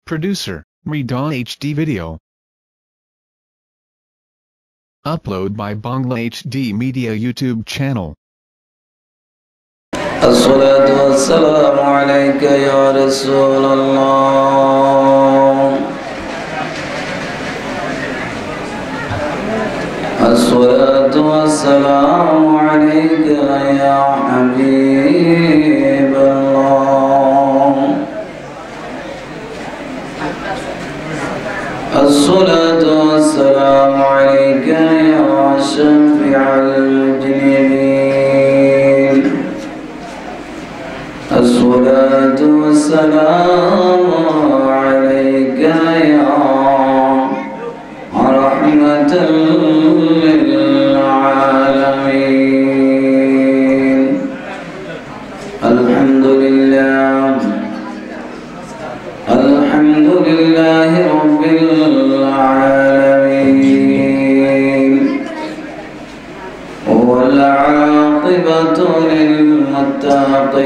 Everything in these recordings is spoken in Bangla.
Producer, Redon HD Video. Upload by Bangla HD Media YouTube channel. الصلاة والسلام عليك يا رسول الله. الصلاة والسلام عليك يا حبيب الله. الصلاة والسلام عليك يا شفيع المذنبين. الصلاة والسلام عليك يا رحمة للعالمين. الحمد لله رب العالمين، والعاقبة للمتقين،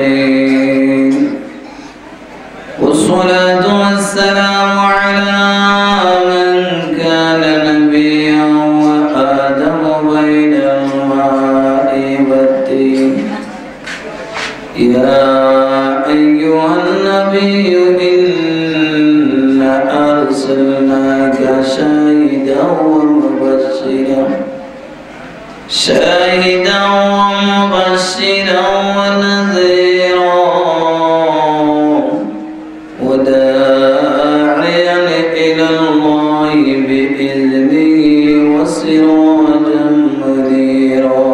والصلاة والسلام على من كان نبيا وآدم بين الماء والطين. يا أيها النبي إنا أرسلناك شاهدا ومبشرا ونذيرا وداعيا إلى الله بإذنه وسراجا منيرا.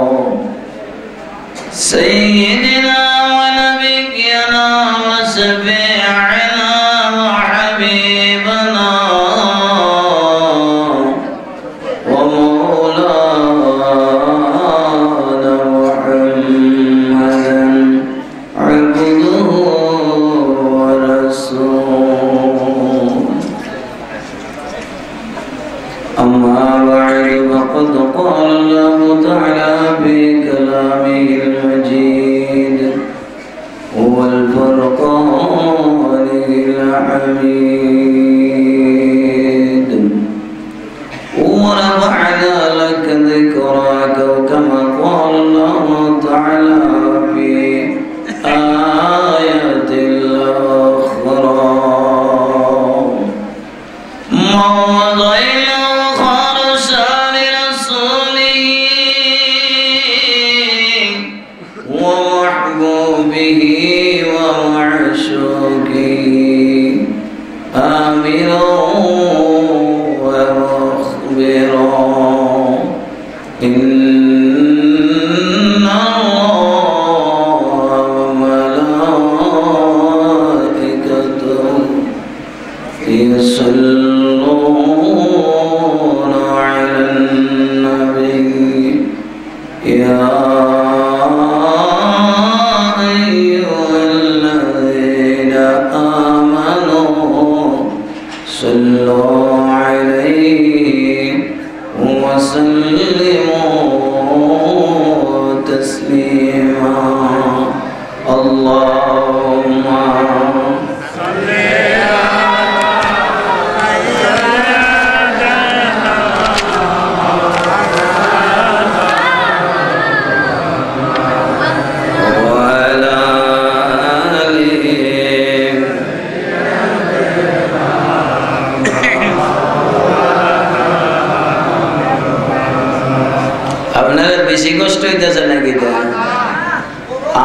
سيدنا ونبينا وشفيعنا وحبيبنا ومولانا محمدا عبده ورسوله. أما بعد، فقد قال الله تعالى في كلامه المجيد والفرقان الحميد: ورفعنا لك ذكرك، كما قال الله تعالى في آية الأخرى: موضعنا وخرشا لرسوله ومحبوبه ومعشوقه، آمرا ومخبرا. إن الله وملائكته يصلون على النبي. يا أيها الذين آمنوا صلوا عليه وسلموا تسليما. اللهم صل বেশি কষ্ট হইতেছে নাকি?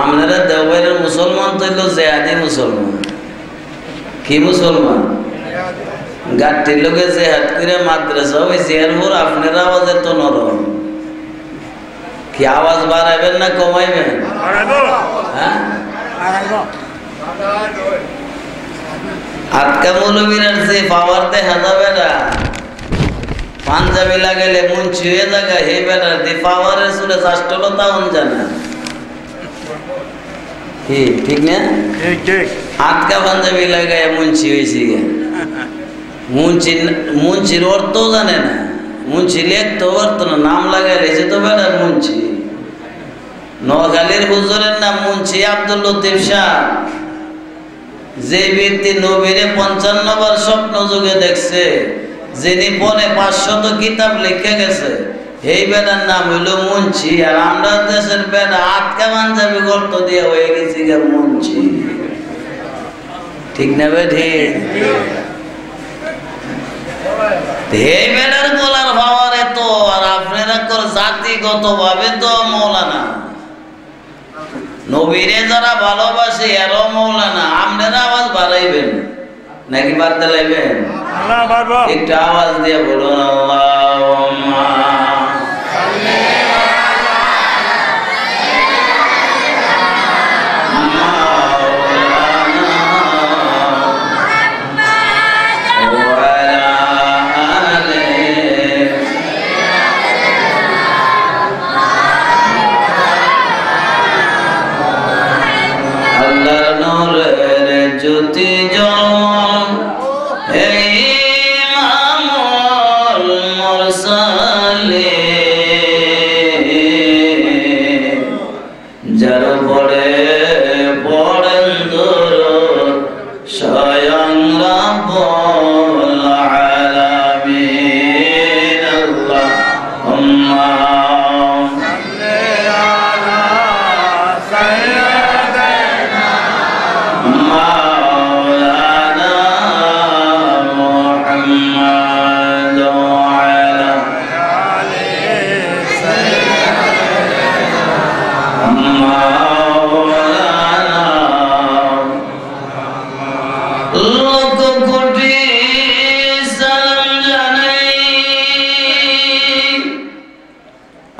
আপনারা দেওয়ারের মুসলমান তো হইল জেহাদি মুসলমান। কি মুসলমান? গাঠটির লোকে জেহাদ করে মাদ্রাসা হয়েছে, এরপর আপনার আওয়াজের তো নরম। কি আওয়াজ বাড়াইবেন না কমাইবেন? হ্যাঁ, আটকা মৌলবীর যে পাওয়ার দেখা যাবে না, পাঞ্জাবি লাগাইলে মন ছুঁয়ে জায়গা হে বেটার দি পাওয়ারের চুলে চাষটলো তাউন জানা। কি ঠিক না? আটকা পাঞ্জাবি লাগাই মুন্সি হয়েছি গে। মুন্সির অর্থ জানে না, মুন্সি লেখতো অর্থ না, নাম লাগাইলে সে তো বেটার মুন্সি। নোয়াখালীর হুজুরের নাম মুন্সি আব্দুল লতিফ শাহ। যে ব্যক্তি নবীরে 55 বার স্বপ্ন যুগে দেখছে, যিনি পরে 500 কিতাব লিখে গেছে, এই বেটার নাম হইলো মুন্সি। আর আমরা দেশের বেটা আটকা পাঞ্জাবি গর্ত দিয়ে হয়ে গেছি মুন্সি। ঠিক না বেঠি? এই বেটার গলার পাওয়ার এত, আর আপনারা জাতিগত ভাবে তো মৌলানা। নবীরে যারা ভালোবাসে এরও মৌলানা। আপনারা আওয়াজ বাড়াইবেন নাকি বাড়তে লাইবেন? একটু আওয়াজ দিয়ে বলুন আল্লাহুম্মা জ্যোতি জল এই মামুল মুরসালে যার পরে পড়েন দরুদ স্বয়ং রাব্বুল আলামিন। আল্লাহুম্মা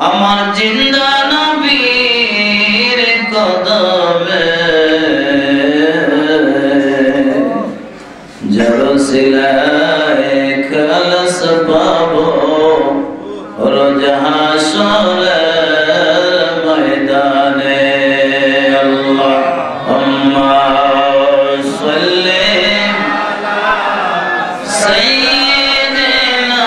আমার জিন্দা নবীর কদমে জরসিলায় খালাস পাবো রোজ হাসরের ময়দানে। আল্লাহুম্মা সাল্লি সাইয়্যিদিনা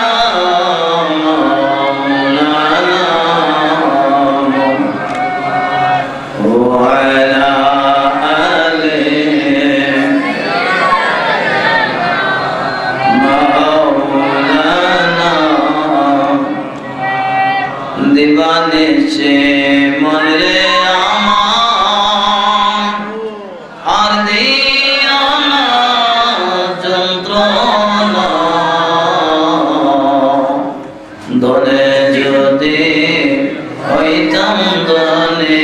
দিবানে সে মরে আমার আর দিও না যন্ত্রণা। দলে যদি হইতাম দলে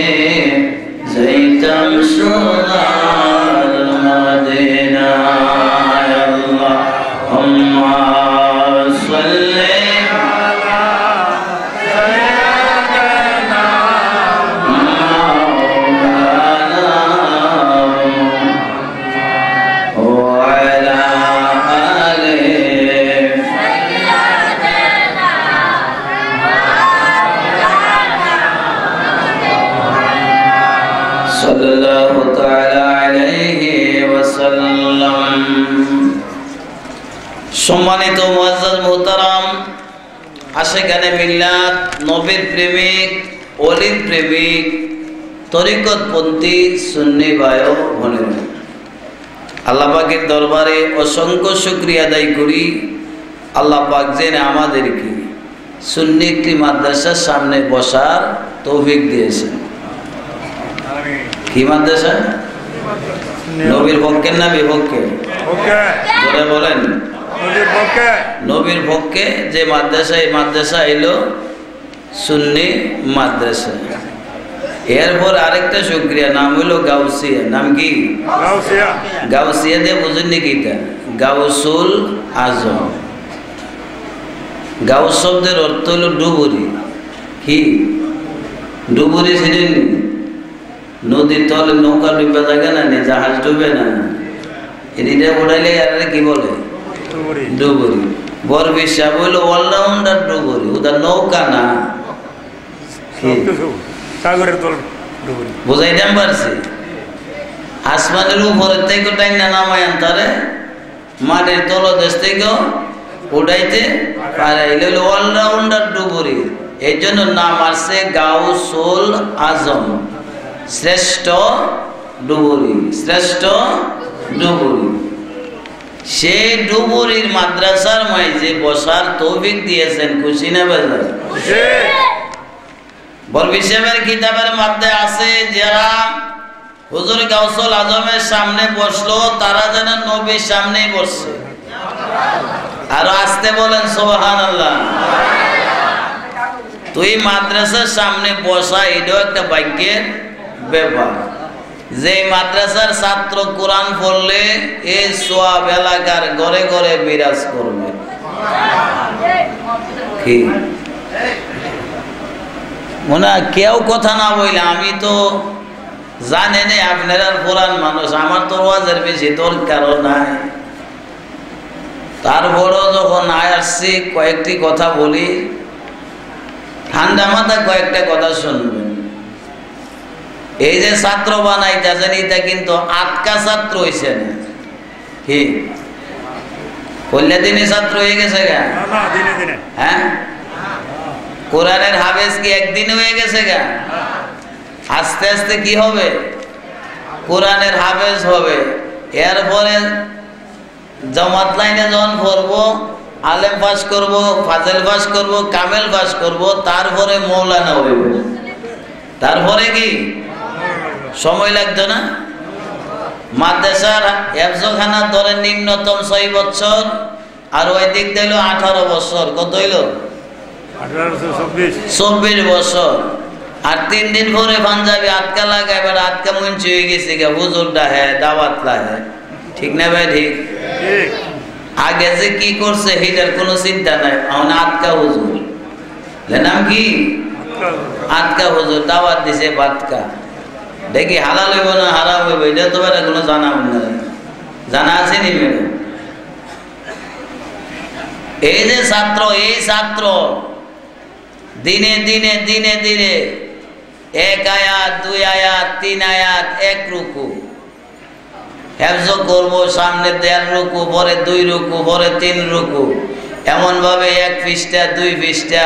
যাইতাম সোনার মদিনায়। আল্লাহুম্মা সাল্লি সাল্লাল্লাহু তাআলা আলাইহি ওয়াসাল্লাম। সম্মানিত মুআজ্জাজ মুহতারাম, আশিকানে মিল্লাত, নবীর প্রেমিক, ওলির প্রেমিক, তরিকতপন্থী সুন্নি ভাই ও বোনেরা, আল্লাহ পাকের দরবারে অসংখ্য শুকরিয়া আদায় করি। আল্লাহ পাক যেন আমাদেরকে সুন্নি একটি মাদ্রাসার সামনে বসার তৌফিক দিয়েছেন। কি মাদ্রাসা? নবীর পক্ষে না বিপক্ষে? বলে বলেন নবীর পক্ষে যে মাদ্রাসা, এই মাদ্রাসা এলো সুন্নি মাদ্রাসা। এরপর আরেকটা শুকরিয়া, নাম হইল গাউসিয়া। নাম কি? গাউসিয়া দিয়ে বুঝেননি কিটা? গাউসুল আজম। গাউস শব্দের অর্থ হইল ডুবুরি। কি ডুবুরি ছিলেন? নদীর তলে নৌকা ডুবে থাকে না, জাহাজ ডুবে না, এটা উঠাইলে আর কি বলে? ডুবুরি। বরবি সাহেব হইল অলরাউন্ডার ডুবুরি, ওটা নৌকা না। বুঝাইতাম পারছি? আসমানের উপরের থেকে টাইম না নামায় আনতারে, মাটির তলদেশ থেকে উঠাইতে পারে, অলরাউন্ডার ডুবুরি। এই জন্য নাম আসছে গাউসুল আজম, শ্রেষ্ঠ ডুবুরি, শ্রেষ্ঠ ডুবুরি। সেই ডুবুরির মাদ্রাসার মাঝে বসার তৌফিক দিয়েছেন, খুশি না বেজার? বরবি সাহেবের কিতাবের মধ্যে আছে যারা হুজুর গাউসুল আজমের সামনে বসলো তারা যেন নবীর সামনেই বসছে। আর আসতে বলেন সুবহানাল্লাহ। তুই মাদ্রাসার সামনে বসা এটাও একটা ভাগ্যের ব্যাপার। যে মাদ্রাসার ছাত্র কোরআন পড়লে এই সোয়াব এলাকার ঘরে ঘরে বিরাজ করবে। কি মনে কেউ কথা না বললে আমি তো জানেন আপনারা পুরান মানুষ, আমার তো ওয়াজের বেশি দরকারও নাই। তারপরও যখন আসছি কয়েকটি কথা বলি, ঠান্ডা মাথা কয়েকটা কথা শুনবেন। এই যে ছাত্র বানাইতেছেন এটা কিন্তু আটকা ছাত্র হয়েছে না, কি কল্যা দিনে ছাত্র হয়ে গেছে গা? হ্যাঁ, কোরআনের হাফেজ কি একদিনে হয়ে গেছে গা? আস্তে আস্তে কি হবে? কোরআনের হাফেজ হবে। এরপরে জামাত লাইনে যখন পড়বো, আলেম পাস করব, ফাজেল পাস করব, কামেল পাস করব, তারপরে মৌলানা হইব। তারপরে কি সময় লাগতো না? মাদ্রাসার হেফজখানা ধরেন নিম্নতম 6 বছর, আর ওই দিক দিল 18 বছর। কত হইল? 24 বছর। আর 3 দিন পরে পাঞ্জাবি আটকা লাগায়, এবার আটকা মঞ্চ হয়ে গেছে গে হুজুরটা, হ্যাঁ দাওয়াত লাগে। ঠিক না ভাই? ঠিক। আগে যে কি করছে সেটার কোনো চিন্তা নাই, এখন আটকা হুজুর। নাম কি? আটকা হুজুর দাওয়াত দিছে বাটকা। দেখি হালাল হইব না হারাম হইব এটা তো বেটা কোনো জানা না, জানা আছে নি ম্যাডাম? এই যে ছাত্র, এই ছাত্র দিনে দিনে দিনে দিনে 1 আয়াত 2 আয়াত 3 আয়াত 1 রুকু হেফজ করবো, সামনে 1.5 রুকু, পরে 2 রুকু, পরে 3 রুকু, এমন ভাবে 1 পৃষ্ঠা 2 পৃষ্ঠা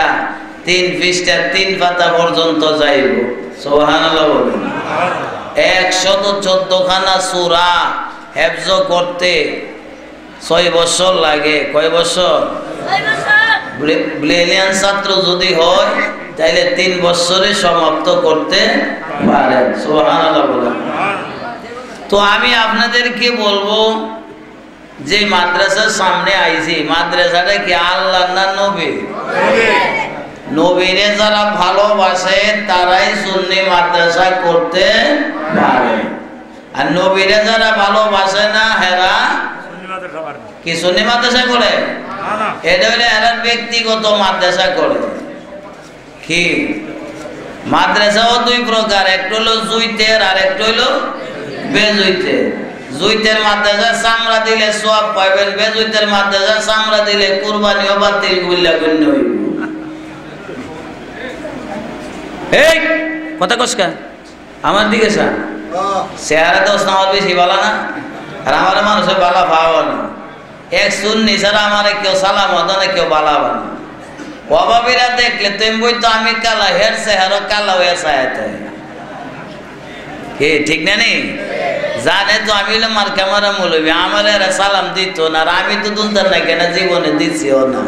3 পৃষ্ঠা 3 পাতা পর্যন্ত যাইব। সুবহানাল্লাহ বলেন। 114 খানা সূরা হেফজ করতে 6 বছর লাগে। কয় বছর? 6 বছর। ব্রিলিয়ান্ট ছাত্র যদি হয় তাহলে 3 বছরে সমাপ্ত করতে পারে। সুবহানাল্লাহ বলেন। তো আমি আপনাদেরকে বলবো যে মাদ্রাসার সামনে আইছি, মাদ্রাসাটা কি আল্লাহ না নবী? নবীরে যারা ভালোবাসে তারাই সুন্নি মাদ্রাসা করতে পারে, আর নবীরে যারা ভালোবাসে না হেরা কি সুন্নি মাদ্রাসা করে? এটা হলে এরা ব্যক্তিগত মাদ্রাসা করে। কি মাদ্রাসাও 2 প্রকার, একটা হলো জুইতের আর একটা হলো বেজুইতের। জুইতের মাদ্রাসা চামড়া দিলে সওয়াব পাইবেন, বেজুইতের মাদ্রাসা চামড়া দিলে কুরবানি ও বাতিল গুল্লা গণ্য হইব। এই কথা কসকা আমার দিকে সা চেহারা তো আমার বেশি ভালো না, আর আমার মানুষের বালা ভাবা না। এক সুন্নি ছাড়া আমার কেউ সালাম হতো না, কেউ বালা বানা। অভাবীরা দেখলে তুমি বই তো আমি কালা, হের চেহারা কালা হয়ে চাইতে ঠিক না? নেই জানে তো আমি মার ক্যামেরা মূলবি, আমার এরা সালাম দিত না, আর আমি তো দুলতাম না কেন, জীবনে দিচ্ছিও না।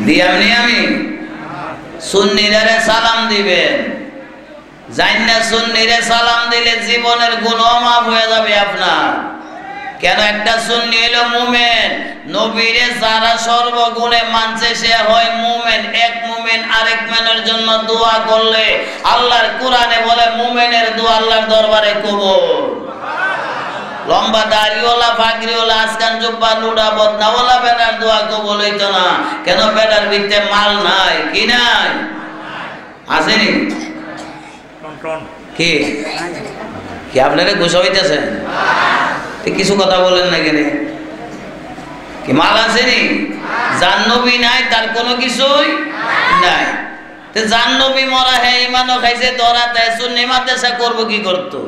দিয়ামনি আমি সুন্নিরা সালাম দিবেন, জান না সুন্নিরে সালাম দিলে জীবনের গুনাহ মাফ হয়ে যাবে আপনার। কেন? একটা সুন্নি হলো মুমিন, নবীরে যারা সর্বগুণে মানছে সে হয় মুমিন। এক মুমিন আরেক মুমিনের জন্য দোয়া করলে আল্লাহর কোরআনে বলে মুমিনের দোয়া আল্লাহর দরবারে কবুল। লম্বা দাড়িওয়ালা, পাগড়িওয়ালা, আসকান জুব্বা, লুডা বদনাওয়ালা বেটার দোয়া কবুল হইতো না। কেন? বেটার ভিতরে মাল নাই। কি নাই? আসেনি কি? কি আপনারা গুছা হইতেছেন? কিছু কথা বলেন না কেন? কি মাল আসেনি? জান্নবী নাই, তার কোনো কিছুই নাই। জান্নবী মরা, হ্যাঁ ইমানও খাইছে, ধরা তাই সুন্নি মাদ্রাসা করবো কি করতো?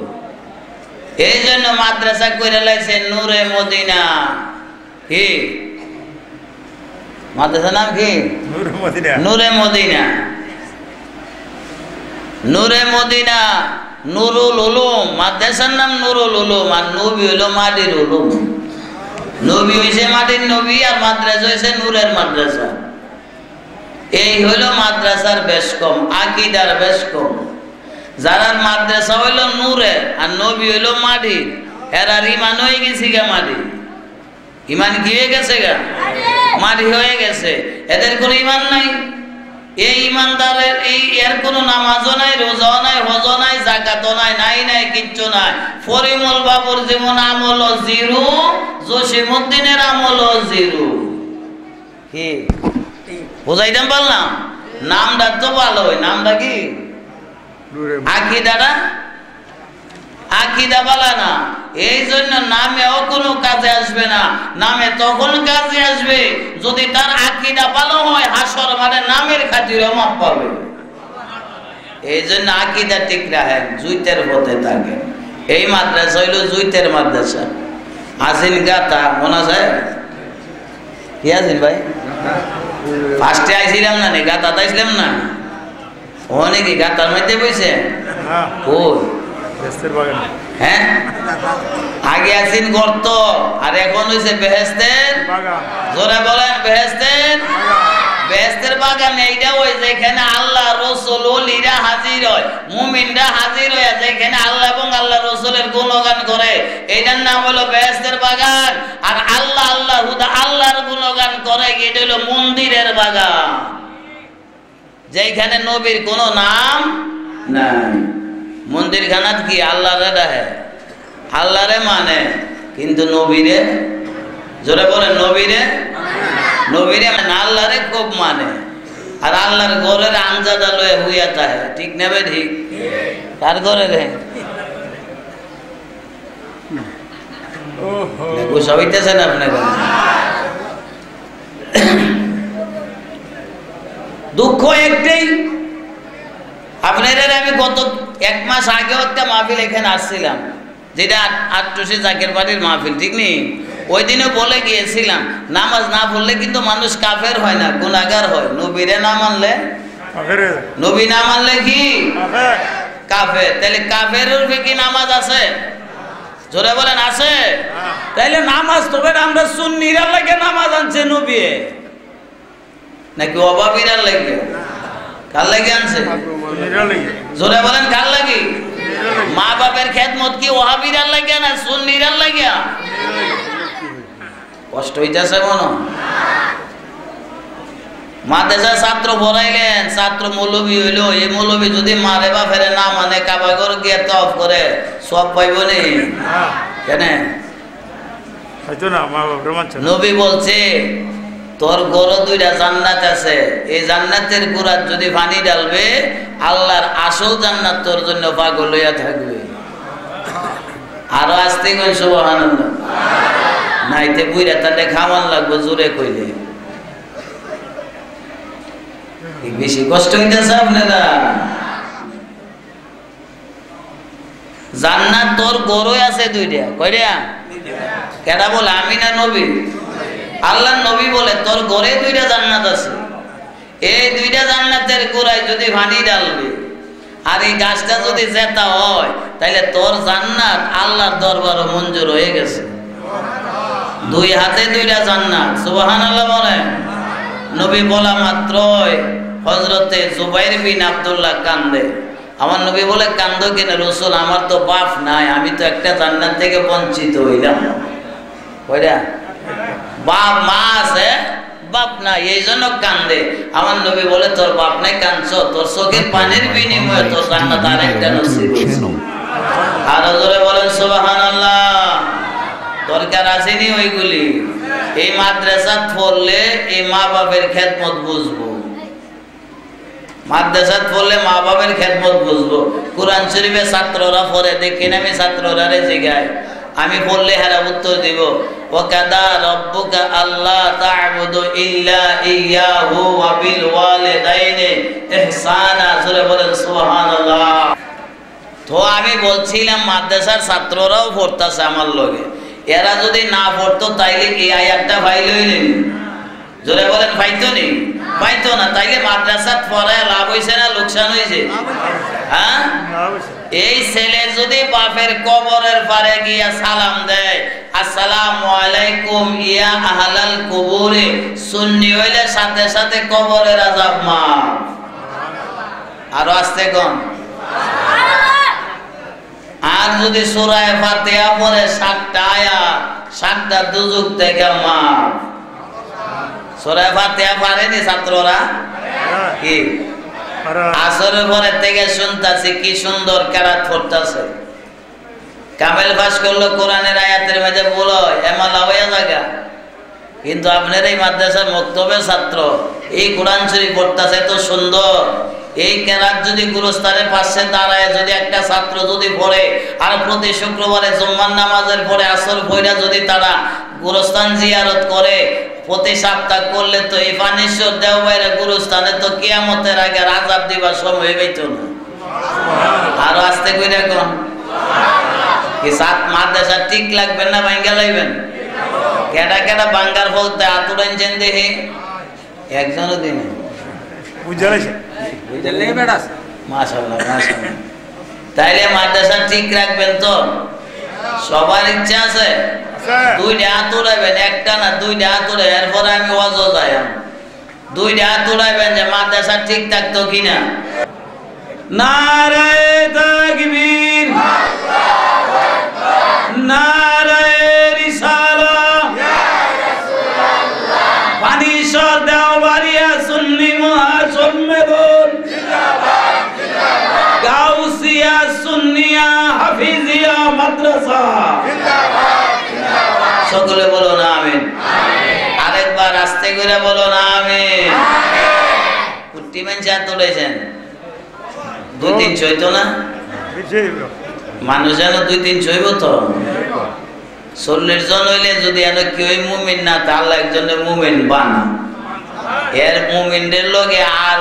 এই জন্য মাদ্রাসা করে লাইছে নূরে মদিনা। কি মাদ্রাসার নাম? কি নূরে মদিনা। নূরে মদিনা নুরুল উলুম, মাদ্রাসার নাম নুরুল উলুম, আর নবী হলো মাটির উলুম। নবী হইছে মাটির নবী, আর মাদ্রাসা হইছে নূরের মাদ্রাসা। এই হইল মাদ্রাসার বেশ কম, আকীদার বেশ কম। যারা মাদ্রাসা হইল নূরের আর নবী হইল মাটির, এরার ইমান হয়ে গেছে গা মাটি। ইমান কি হয়ে গেছে গা? মাটি হয়ে গেছে। এদের কোনো ইমান নাই। এই ইমানদারের এর কোনো নামাজও নাই, রোজাও নাই, হজও নাই, যাকাতও নাই, নাই কিচ্ছু নাই। ফরিমুল বাবুর যেমন আমল জিরো, জসিমউদ্দিনের আমল জিরো। কি বুঝাইতাম পারলাম? নামটা তো ভালো, নামটা কি? আকীদা বালা না। এই জন্য নামেও কোনো কাজে আসবে না। নামে তখন কাজে আসবে যদি তার আকীদা ভালো হয়, হাসর মানে নামের খাতিরে মাপ পাবে। এই জন্য আকীদা ঠিক রাখেন, জুইতের পথে থাকেন। এই মাদ্রাসা হইল জুইতের মাদ্রাসা। আসিন গাতা মনে আছে? কি আছেন ভাই? ফার্স্টে আইছিলাম না, গাতা আইছিলাম না? অনেকে গাতার মধ্যে বইছে। হ্যাঁ, আগে আছেন গর্ত, আর এখন হইছে বেহেশতের। জোরে বলেন বেহেশতের বাগান। এইটা ওই যেখানে আল্লাহ রাসূল ওলিরা হাজির হয়, মুমিনরা হাজির হয়, যেখানে আল্লাহ এবং আল্লাহ রাসূলের গুণগান করে, এইটার নাম হলো বেহেশতের বাগান। আর আল্লাহ হুদা আল্লাহর গুণগান করে, এটা হলো মন্দিরের বাগান, যেখানে নবীর কোনো নাম নাই। মন্দির খানাত কি আল্লাহরে ডাহে, আল্লাহরে মানে, কিন্তু নবীরে, জোরে বলে নবীরে মানে আল্লাহরে খুব মানে। আর আল্লাহর ঘরের আঞ্জাদা লয়ে হুইয়া তাহে, ঠিক নেবে? ঠিক। কার ঘরে রে গুসা হইতেছেন আপনার? দুঃখ একটাই, আপনার আমি গত 1 মাস আগেও একটা মাহফিল এখানে আসছিলাম, যেটা আটটুসি জাকের বাড়ির মাহফিল, ঠিক নেই? ওই দিনে বলে গিয়েছিলাম, নামাজ না পড়লে কিন্তু মানুষ কাফের হয় না, গুনাহগার হয়। নবীরে না মানলে, নবী না মানলে কি কাফের। তাহলে কাফের কি নামাজ আছে? জোরে বলেন আছে? তাইলে নামাজ তবে আমরা সুন্নিরা লাগে নামাজ আনছে নবী, নাকি অভাবীরা লাগে? কার লাগে আনছে? জোরে বলেন কার লাগে? মা বাপের খেদমত কি ওয়াহাবীরা লাগে না সুন্নিরা লাগে? কষ্ট হইতেছে মনে? মাদ্রাসা ছাত্র পড়াইলেন, ছাত্র মৌলবী হইলো, এই মৌলবী যদি মারে বাপেরে না মানে কাবাগর গিয়ে তফ করে, সব পাইব নি? কেন? নবী বলছে তোর গরো 2টা জান্নাত আছে, এই জান্নাতের গোড়াত যদি পানি ডালবে, আল্লাহর আসল জান্নাত তোর জন্য পাগল হইয়া থাকবে। আরো আসতে কই সুবহানাল্লাহ। নাইতে বুইরা তাতে খাওয়ান লাগবে, জোরে কইলে। বেশি কষ্ট হইতেছে আপনারা? জান্নাত তোর গরোই আছে 2টা, কয়টা? কেডা বলে? আমি না নবী? আল্লাহ নবী বলে তোর ঘরে 2টা জান্নাত আছে, এই 2টা জান্নাতের গোড়ায় যদি পানি ডালবে, আর এই গাছটা যদি জেতা হয়, তাহলে তোর জান্নাত আল্লাহর দরবারে মঞ্জুর হয়ে গেছে। 2 হাতে 2টা জান্নাত, সুবহানাল্লাহ বলেন। নবী বলা মাত্রই হযরতে জুবাইর বিন আব্দুল্লাহ কান্দে। আমার নবী বলে, কান্দো কেন রাসূল? আমার তো বাপ নাই, আমি তো একটা জান্নাত থেকে বঞ্চিত হইলাম। কয়টা? বাপ মা আছে, বাপ নাই, এই জন্য কান্দে। আমার নবী বলে, তোর বাপ নাই, কাঁদছ, তোর চোখের পানির বিনিময়ে তোর জান্নাত আরেকটা নসিব হইছে। আরো জোরে বলেন সুবহানাল্লাহ। দরকার আসেনি ওইগুলি। এই মাদ্রাসা পড়লে এই মা বাপের খেদমত বুঝবো, মাদ্রাসা পড়লে মা বাপের খেদমত বুঝবো। কোরআন শরীফে ছাত্ররা পড়ে, দেখেন আমি ছাত্ররা জিগাই, আমি বললে হেরা উত্তর দিব, ওয়াকাদা রাব্বুকা আল্লা তা'বুদু ইল্লা ইয়াহু ওয়া বিল ওয়ালিদাইনি ইহসানা। জোরে বলেন সুবহানাল্লাহ। তো আমি বলছিলাম মাদ্রাসার ছাত্ররাও পড়তাছে আমার লগে, এরা যদি না পড়তো তাইলে এই আয়াতটা পাইলই নি। জোরে বলেন পাইতো নি? পাইতো না, তাইলে মাদ্রাসাত পড়ায় লাভ হইছে না লোকসান হইছে? হ্যাঁ, এই ছেলে যদি বাপের কবরের পারে গিয়া সালাম দেয়, আসসালামু আলাইকুম ইয়া আহলাল কুবুরে, সুন্নি হইলে সাথে সাথে কবরের আযাব মাফ। আরো আস্তে কোন। আর যদি সূরা ফাতিহা পড়ে 7টা আয়াত, 7টা দুজুক থেকে মাফ। সূরা ফাতিহা পারেনি ছাত্ররা? কি আসরের পরে থেকে শুনতাছি কি সুন্দর কেরাত পড়তাছে, কামেল পাস করলো কোরআনের আয়াতের মাঝে বলো এমালা হয়ে জায়গা। কিন্তু আপনার এই মাদ্রাসার মক্তবের ছাত্র এই কোরআন শরীফ পড়তাছে তো সুন্দর, এই কেরাত যদি গুরুস্থানের পাশে দাঁড়ায় যদি একটা ছাত্র যদি পড়ে, আর প্রতি শুক্রবারে জুম্মার নামাজের পরে আসর পড়া যদি তারা গুরুস্থান জিয়ারত করে, প্রতি সপ্তাহ করলে তো এই পানিশ্বর দেওবাইরে গুরুস্থানে তো কিয়ামতের আগে আযাব দিবার সময় হইতো না। আরো আস্তে কইরা কোন। কি সাত মাদ্রাসা ঠিক লাগবে না ভাঙ্গা লাইবেন? কেডা কেডা বাঙ্গার বলতে আতুরান জেন দেহে একজনও দিনে বুঝাইছে, বুঝলে বেড়া মাশাআল্লাহ মাশাআল্লাহ। তাইলে মাদ্রাসা ঠিক রাখবেন তো? সবার ইচ্ছা আছে? দুইটা হাত উড়াইবেন, একটা না দুইটা হাত উড়াই, এরপরে আমি ওয়াজও যাই। দুইটা হাত উড়াইবেন যে মাদ্রাসা ঠিক থাকতো কিনা। নারায়ে তাকবীর, নারায়ে রিসালাহ, পানিশ্বর দেওবাড়িয়া সুন্নি মহাসম্মেলন, গাউসিয়া সুন্নিয়া হাফিজিয়া মাদ্রাসা, সকলে বলো না আমিন। আরেকবার আস্তে করে বলো না আমিন। কুট্টি মানছে আর তোলেছেন 2-3 ছইতো না মানুষ যেন 2-3 ছইব তো 40 জন হইলে যদি এনে কেউ মুমিন না, তাহলে একজনের মুমিন বানা, এর মুমিনদের লগে আর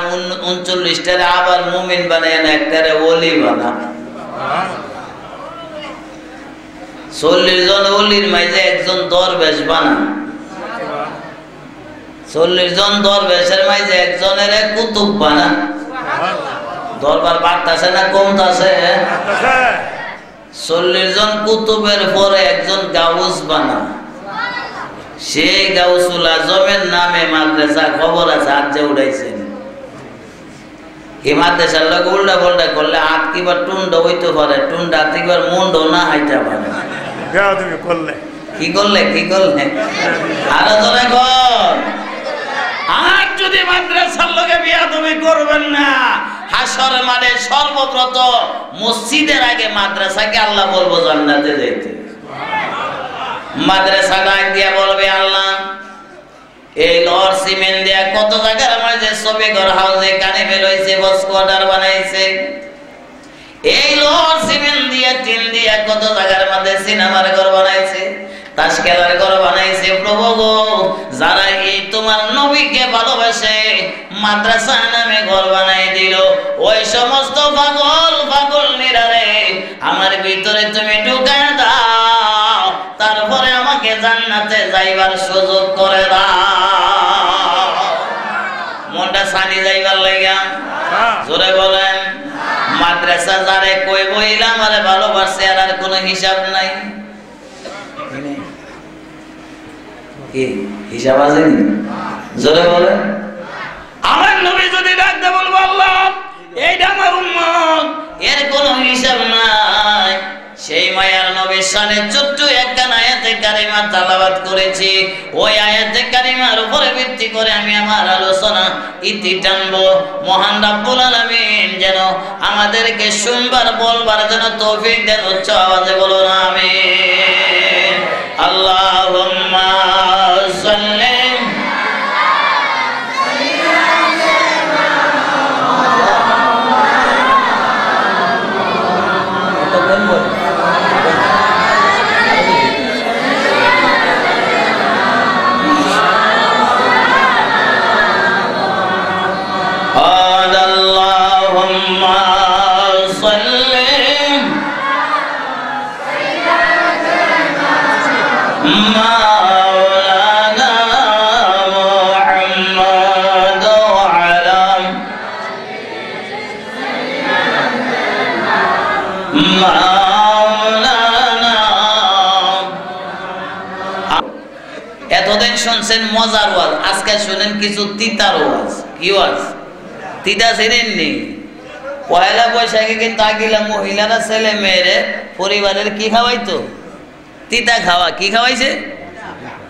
39টারে আবার মুমিন বানায় না, একটারে ওলি বানা। 40 জন ওলির মাঝে একজন দরবেশ বানা, 40 জন দরবেশের মাঝে একজনের কুতুব বানা। দরবার বাড়তাছে না কমতাছে? 40 জন কুতুবের পরে একজন গাউস বানা, সেই গাউসুল আজমের নামে মাদ্রাসা খবর আছে, হাত যে উঠাইছেন। এই মাদ্রাসার লোক উল্টা পাল্টা করলে হাত কিবার টুন্ড হইতে পারে, টুন্ড হাত কিবার মুন্ড না হাইতে পারে। কি করলে কি করলে আরো ধরে কর। আর যদি মাদ্রাসার লোকে বিয়াদবি করবেন না, হাসর মানে সর্বপ্রথম মসজিদের আগে মাদ্রাসাকে আল্লাহ বলবো জান্নাতে যাইতে। মাদ্রাসা ডাক দিয়া বলবে আল্লাহ এই লর সিমেন্ট দিয়া কত জায়গার মাঝে ছবি ঘর হাউসে কানে ফেল হয়েছে, বস কোয়ার্টার বানাইছে। এই লর সিমেন্ট দিয়া টিন দিয়া কত জায়গার মধ্যে সিনেমার ঘর বানাইছে, তাস খেলার ঘর বানাইছে। প্রভু গো, যারা এই তোমার নবীকে ভালোবাসে মাদ্রাসা নামে ঘর বানাই দিল, ওই সমস্ত পাগল পাগল নিরারে আমার ভিতরে তুমি ঢুকায় দাও, তারপরে আমাকে জান্নাতে যাইবার সুযোগ করে দাও। মনটা সানি যাইবার লাগা জোরে বলেন। মাদ্রাসা যারে কই বইলা আমারে ভালোবাসে আর কোনো হিসাব নাই, হিসাব আছে নি? জোরে বলেন। আমার নবী যদি ডাকতে বলবো আল্লাহ এইটা আমার উম্মত, এর কোনো হিসাব নাই। সেই মায়ার নবীর শানে ছোট্ট একটা আয়াতে কারিমা তেলাওয়াত করেছি, ওই আয়াতে কারিমার উপরে ভিত্তি করে আমি আমার আলোচনা ইতি টানবো। মহান রব্বুল আলামিন যেন আমাদেরকে শুনবার বলবার যেন তৌফিক দেন। উচ্চ আওয়াজে বলুন আমিন। আল্লাহুম্মা সাল্লি ما শুনছেন মজার ওয়াজ, আজকে শুনেন কিছু তিতার ওয়াজ। কি ওয়াজ? তিতা চেনেননি? পয়লা বৈশাখে কিন্তু আগিলা মহিলারা ছেলে মেয়েরে পরিবারের কি খাওয়াইতো? তিতা খাওয়া। কি খাওয়াইছে?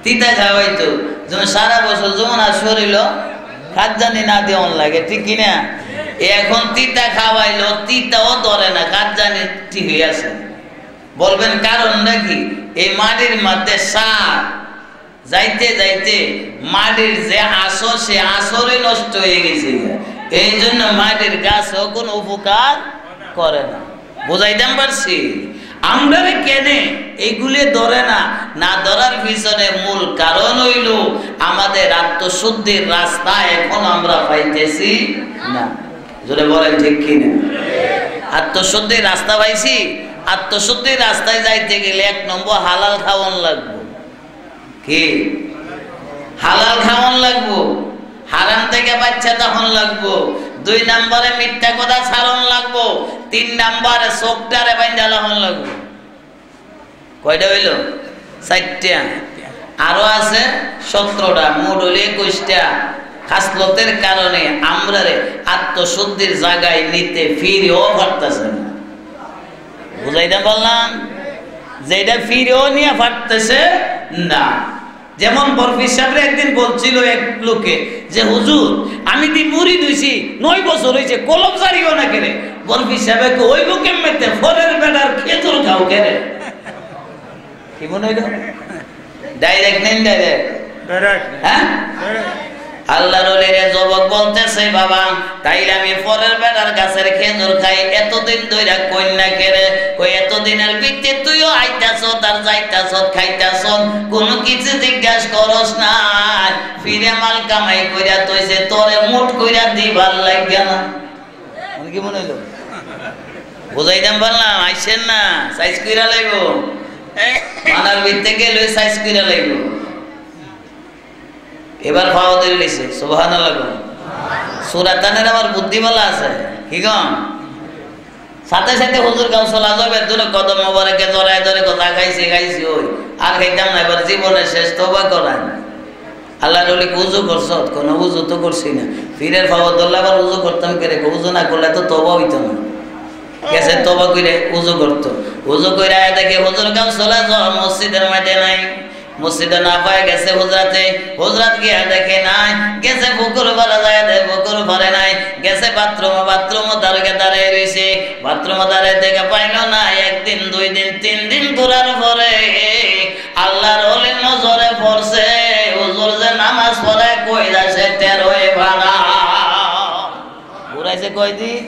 তিতা খাওয়াইতো। যেমন সারা বছর যেমন আর শরীর খাদ্যানি না দেওয়ান লাগে, ঠিক কিনা? এখন তিতা খাওয়াইলো, তিতাও ধরে না, খাদ্যানি ঠিক হয়ে আছে। বলবেন কারণ নাকি? এই মাটির মধ্যে সার যাইতে যাইতে মাটির যে আসর, সে আসরই নষ্ট হয়ে গেছে। এই জন্য মাটির গাছও কোনো উপকার করে না। বুঝাইতাম পারছি? আমরা কেনে এইগুলি ধরে না, না ধরার পিছনে মূল কারণ হইল আমাদের আত্মশুদ্ধির রাস্তা এখন আমরা পাইতেছি না। জোরে বলেন ঠিক কিনা? আত্মশুদ্ধির রাস্তা পাইছি? আত্মশুদ্ধির রাস্তায় যাইতে গেলে 1 নম্বর হালাল খাওয়ান লাগবো। কি? হালাল খাওয়ান লাগবো। হারাম থেকে বাচ্চা তখন লাগবো। 2 নম্বরে মিথ্যা কথা ছাড়ন লাগবো। 3 নম্বরে চোখটারে বাইন্ধা লাগান লাগবো। কয়টা হইল? 4টা। আরো আছে 17টা, মোট হইল 21টা। খাসলতের কারণে আমরা আত্মশুদ্ধির জায়গায় নিতে ফিরেও পারতেছে না। বুঝাইতে বললাম? যেটা ফিরেও নিয়ে পারতেছে না। যেমন বরফি সাহেব একদিন বলছিল এক লোকে যে হুজুর আমি দি মুড়ি ধুইছি 9 বছর হয়েছে, কলম জারিও না কেনে। বরফি সাহেবকে ওই লোকে মেতে ফরের বেড়ার খেতুর খাও কেনে। কি মনে হইল? ডাইরেক্ট নেন, ডাইরেক্ট। হ্যাঁ, আল্লাহর ওলিরে যুবক বলতেছে বাবা তাইলে আমি পরের বেড়ার গাছের খেজুর খাই, এতদিন ধইরা কন্যা কেড়ে কই এতদিনের ভিত্তি তুইও আইতাছ আর যাইতাছ খাইতাছ, কোনো কিছু জিজ্ঞাসা করস না, ফিরে মাল কামাই কইরা তইছে তোরে মুঠ কইরা দিবার লাগবে না। কি মনে হইল? বুঝাইতাম পারলাম? আইছেন না? সাইজ কইরা লাইব, মানার ভিত্তি গেলে সাইজ কইরা লাইব। এবার পাওয়া ধরে লিছে। সুবহানাল্লাহ। সূরা তানের আমার বুদ্ধিমালা আছে। কি গম? সাথে সাথে হুজুর গাও চলা যাবে, দুটো কদম মোবারকে জড়ায় ধরে কথা খাইছি খাইছি ওই আর খাইতাম না, এবার জীবনের শেষ তওবা করায়। আল্লাহর ওলি উযু করছ? কোনো উযু তো করছি না। পীরের পাওয়া ধরলে আবার উযু করতাম কে রে? উযু না করলে তো তওবা হইতো না। গেছে তওবা কইরে উযু করতো। উযু কইরা দেখে হুজুর গাও চলা যাও, মসজিদের মাঠে নাই। মসজিদে না পায় গেছে হুজরাতে, হুজরাত গিয়া দেখে নাই। গেছে পুকুর পাড়ে যায়, পুকুর পাড়ে নাই। গেছে বাথরুম, বাথরুম দাঁড়িয়ে দাঁড়িয়ে রয়েছে, বাথরুম দাঁড়িয়ে দেখে পাইল না। 1 দিন 2 দিন 3 দিন ঘোরার পরে আল্লাহর ওলির নজরে পড়ছে হুজুর যে নামাজ পড়ে কই যাচ্ছে 13 ভাড়া। ঘুরাইছে কয়দিন?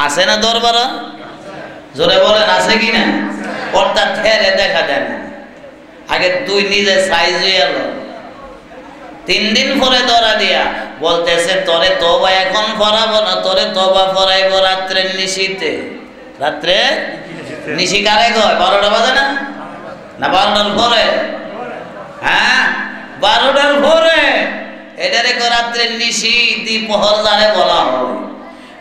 আছে না দরবার? জোরে বলেন আছে কিনা? অর্থাৎ ফেরে দেখা যায় না। আগে তুই নিজে সাইজ হয়ে গেল, 3 দিন পরে ধরা দিয়া বলতেছে তোরে তওবা এখন পড়াবো না, তোরে তওবা পড়াইব রাত্রের নিশিতে। রাত্রে নিশি কারে কয়? 12টা বাজে না? না 12টার পরে? হ্যাঁ 12টার পরে। এটারে রাত্রের নিশি দ্বিপহর যারে বলা হয়।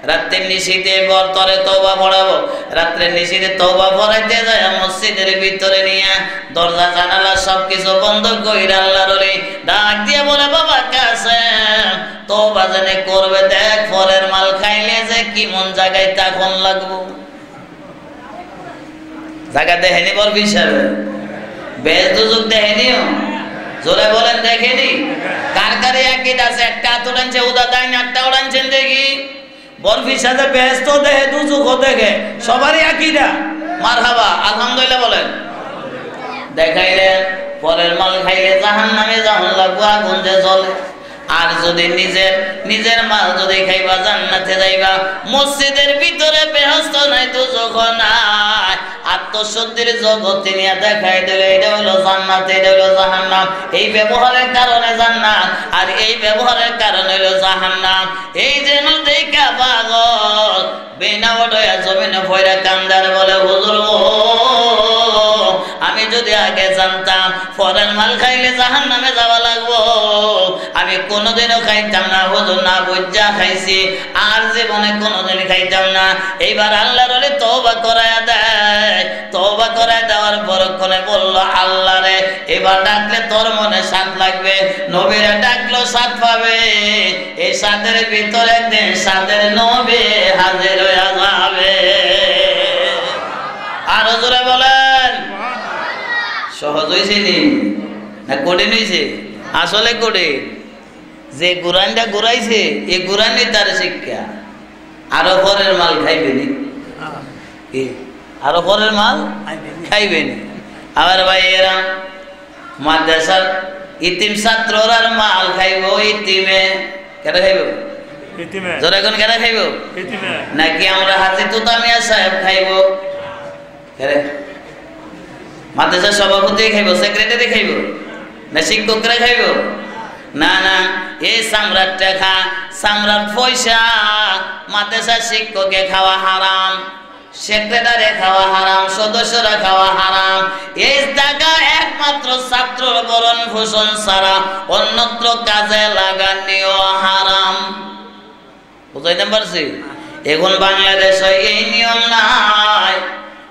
রাত্রের নিশিতে বর তরে তওবা পড়াবো। রাত্রের নিশিতে তওবা পড়াইতে যায় মসজিদের ভিতরে নিয়ে দরজা জানালা সবকিছু বন্ধ কইরা আল্লাহর ওলি ডাক দিয়ে বলে বাবা কাছে তওবা জানে করবে, দেখ পরের মাল খাইলে যে কি মন জায়গায় তখন লাগবো। জায়গা দেখেনি বরফি সাহেব? বেশ দুজক দেখেনিও? জোরে বলেন দেখেনি? কার কারে একই আছে? একটা হাত উড়ানছে উদা দেয় না, একটা উড়ানছেন দেখি। বরফির সাথে ব্যস্ত দেখে দুজুকও দেখে সবারই আকিদা। মারহাবা আলহামদুলিল্লাহ বলেন। দেখাইলেন পরের মাল খাইলে জাহান্নামে যাওয়া লাগবে, আগুন যে জ্বলে। আর যদি নিজের মাল যদি খাইবা জান্নাতে যাইবা। মসজিদের ভিতরে বেহেশত নাই, দুজক নাই। আত্মশুদ্ধির জগতে নিয়ে দেখাই দিলে এটা হলো জান্নাত, এটা হলো জাহান্নাম। এই ব্যবহারের কারণে জান্নাত আর এই ব্যবহারের কারণে হলো জাহান্নাম। এই যেন দেখা পাগল বিনা ওঠয়া জমিনে পয়রা কান্দার বলে হুজুর ও আমি যদি আগে জানতাম পরের মাল খাইলে জাহান্নামে যাওয়া লাগবো, আমি আমি কোনোদিনও খাইতাম না, হুজুর না বুঝা খাইছি, আর জীবনে কোনোদিন খাইতাম না। এইবার আল্লাহর ওলি তওবা করায়া দেয়। তওবা করায় দেওয়ার পরক্ষণে বলল, আল্লাহ রে, এবার ডাকলে তোর মনে স্বাদ লাগবে। নবীরা ডাকলো, স্বাদ পাবে। এই স্বাদের ভিতরে একদিন স্বাদের নবী হাজির হয়ে যাবে। আরো জোরে বলেন। সহজ হয়েছে নি না কঠিন হয়েছে? আসলে কঠিন। যে কোরআনটা ঘুরাইছে এই কোরআনই তার শিক্ষা। আরো পরের মাল খাইবেনি, আরো পরের মাল খাইবেনি। আবার ভাই এরা মাদ্রাসার ইতিম ছাত্ররার মাল খাইব ইতিমে। কেন খাইব? জোরে এখন কেন খাইব? নাকি আমরা হাজি তোতা মিয়া সাহেব খাইব? মাদ্রাসার সভাপতি খাইব, সেক্রেটারি খাইব, না শিক্ষকরা খাইব? না না, এই সামরাট টাকা, সামরাট পয়সা মাদ্রাসার শিক্ষকে খাওয়া হারাম, সেক্রেটারি খাওয়া হারাম, সদস্যরা খাওয়া হারাম। এই টাকা একমাত্র ছাত্রর ভরণ পোষণ ছাড়া অন্যত্র কাজে লাগানিও হারাম। বুঝাইতে পারছি? এখন বাংলাদেশে এই নিয়ম নাই।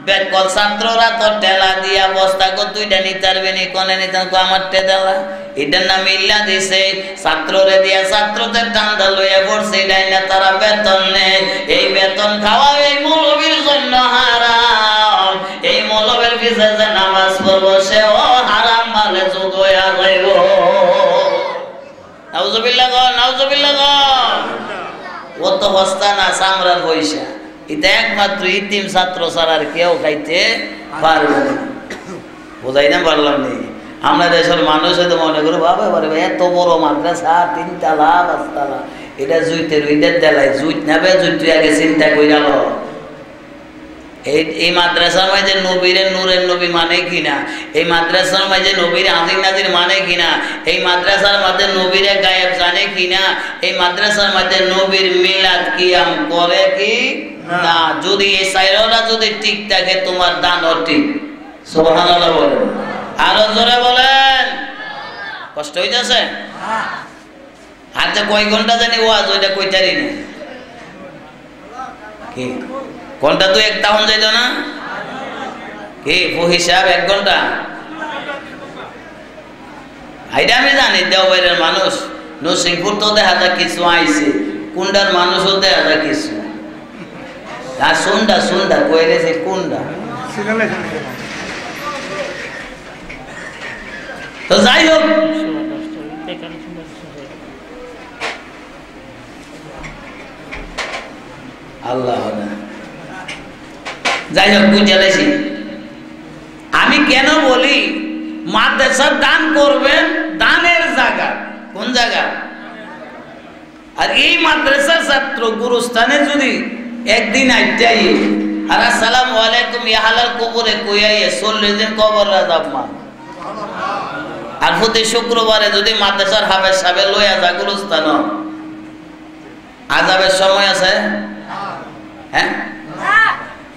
বেকল ছাত্ররা তো টেলা দিয়া বস্তা কো দুইটা নিতে পারবে নি, কোনে নিতে আমার টেলা এটার নাম ইল্লা দিছে। ছাত্ররে দিয়া ছাত্রদের টান্দা লইয়া পড়ছে, এটাই না তারা বেতন নেই। এই বেতন খাওয়া এই মৌলবীর জন্য হারাম। এই মৌলবীর পিছে যে নামাজ পড়বো সেও হারাম মালে যোগ হইয়া যাইব। নাউজুবিল্লাহ গো, নাউজুবিল্লাহ গো। ও তো বস্তা না, সামরার পয়সা। এটা একমাত্র ইতিম ছাত্র ছাড়া আর কেউ খাইতে পারবে না। বোঝাই না পারলাম নি? আমরা দেশের মানুষ হয়তো মনে করো, বাবা বাবা এত বড় মাদ্রাসা, 3 তালা 5 তালা, এটা জুইতের উইদের দেলায় জুইত নেবে, জুইত তুই আগে চিন্তা করে গেল। এই মাদ্রাসার মাঝে নবীরে নূরের নবী মানে কিনা, এই মাদ্রাসার মাঝে নবীর আজির নাজির মানে কিনা, এই মাদ্রাসার মধ্যে নবীরে গায়েব জানে কিনা, এই মাদ্রাসার মধ্যে নবীর মিলাদ কিয়াম করে কি না। যদি এই সাইরটা যদি ঠিক থাকে, তোমার দানও ঠিক। সুবহানাল্লাহ বলেন। আরো জোরে বলেন। কষ্ট হইতেছে? আচ্ছা, কয় ঘন্টা জানি ওয়াজ, ওইটা কইতারি না কি? ঘন্টা তো একটা হন যাইতো না কি? হিসাব 1 ঘন্টা। এটা আমি জানি, দেওবাইরের মানুষ, নরসিংপুর তো দেখা যায় কিছু আইছে, কুন্ডার মানুষও দেখা যায় কিছু। আর সুন্দা সুন্দা কয়ে রেছে কুন্ডা। তো যাই হোক, আল্লাহ যাই হোক বুঝে লেছি। আমি কেন বলি মাদ্রাসার দান করবেন, দানের জায়গা কোন জায়গা? আর এই মাদ্রাসার ছাত্র গুরুস্থানে যদি একদিন আইটাই আর আসসালামু আলাইকুম ইয়াহালাল কবরে কইয়াইয়ে 40 দিন কবর রাজাব মা, আর প্রতি শুক্রবারে যদি মাদ্রাসার হাফেজ সাহেব লইয়া যা গুরুস্থান, আযাবের সময় আছে? হ্যাঁ,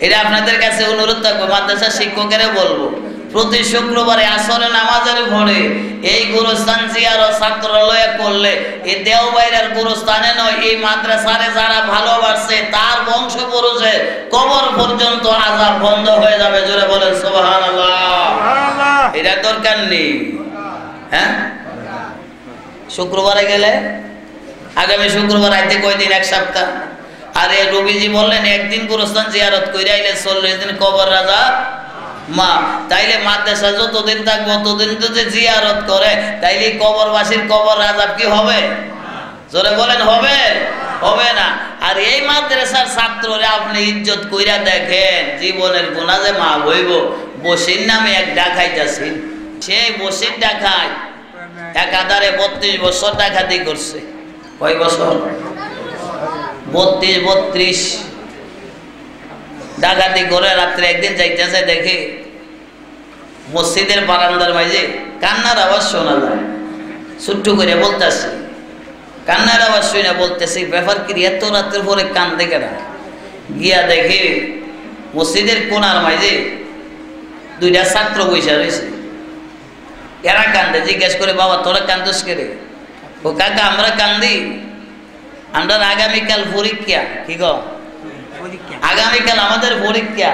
এটা আপনাদের কাছে অনুরোধ থাকবো, মাদ্রাসার শিক্ষকেরা বলবো, প্রতি শুক্রবারে আসরে নামাজের পরে এই গুরুস্থান জিয়ারত ছাত্রালয়ে করলে এই দেওবাইরের গুরুস্থানে নয়, এই মাদ্রাসারে যারা ভালোবাসে তার বংশ পুরুষের কবর পর্যন্ত আযাব বন্ধ হয়ে যাবে। জোরে বলেন সুবহানাল্লাহ। এটা দরকার নেই। হ্যাঁ, শুক্রবারে গেলে আগামী শুক্রবার আইতে কয়দিন? 1 সপ্তাহ। আরে রবিজি বললেন একদিন গুরুস্থান জিয়ারত কইরা আইলে 40 দিন কবর রাজা মা। তাইলে মাদ্রাসা যতদিন থাকবো ততদিন যদি জিয়ারত করে, তাইলে কবরবাসীর কবর রাজা কি হবে? জোরে বলেন হবে? হবে না। আর এই মাদ্রাসার ছাত্ররা আপনি ইজ্জত কইরা দেখেন, জীবনের গুনাহ যে মা হইব। বসির নামে এক ডাকাইতাছেন, সেই বসির ডাকাই একাধারে 32 বছর ডাকাতি করছে। কয় বছর? 32 ডাকাতি করে রাত্রে একদিন যাইতেছে, দেখে মসজিদের বারান্দার মাঝে কান্নার আওয়াজ শোনা যায়। ছোট্ট করে বলতেছে, কান্নার আওয়াজ শুনে বলতেছে, ব্যাপার কি এত রাত্রের পরে কান্দে কেন? গিয়া দেখে মসজিদের কোনার মাঝে 2টা ছাত্র বসে রয়েছে। এরা কান্দে। জিজ্ঞেস করে, বাবা তোরা কান্দোস কে রে? ও কাকা আমরা কান্দি, আমরা আগামীকাল পরীক্ষা, কি গো আগামীকাল আমাদের পরীক্ষা,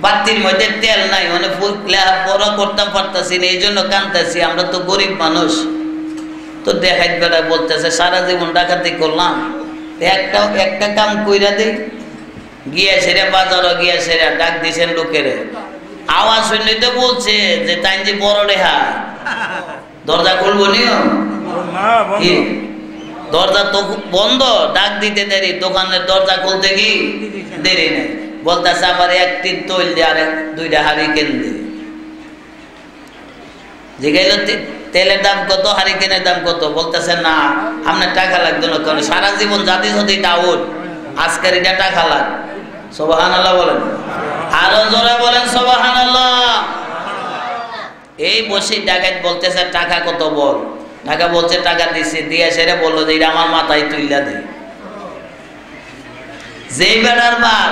বাতির মধ্যে তেল নাই, মানে পড়া করতে পারতেছি না, এই জন্য কান্দতেছি, আমরা তো গরিব মানুষ। তো দেখাই বেড়া বলতেছে সারা জীবন ডাকাতি করলাম, একটা কাম কইরা দিই, গিয়া সেরা বাজারও গিয়া সেরা ডাক দিছেন লোকেরে, আওয়াজ শুনলে তো বলছে যে তাই যে বড় রেহা, দরজা খুলবো নিও, কি দরজা তো বন্ধ, ডাক দিতে দেরি, দোকানের দরজা খুলতে কি দেরি নেই, বলতেছে আবার একটি তৈল দিয়ে আর দুইটা হারিকেন দিয়ে। জিগাইল তেলের দাম কত, হারিকেনের দাম কত, বলতেছে না আপনার টাকা লাগবে না, কারণ সারা জীবন জাতি জাতি দাউদ, আজকের এটা টাকা লাগ। সুবহানাল্লাহ বলেন, আরো জোরে বলেন সুবহানাল্লাহ। এই বসে ডাকাত বলতেছে টাকা কত বল, টাকা বলছে টাকা দিছে, দিয়ে সেরে বললো যে এটা আমার মাথায় তুইলা দে। যেই বেড়ার মাল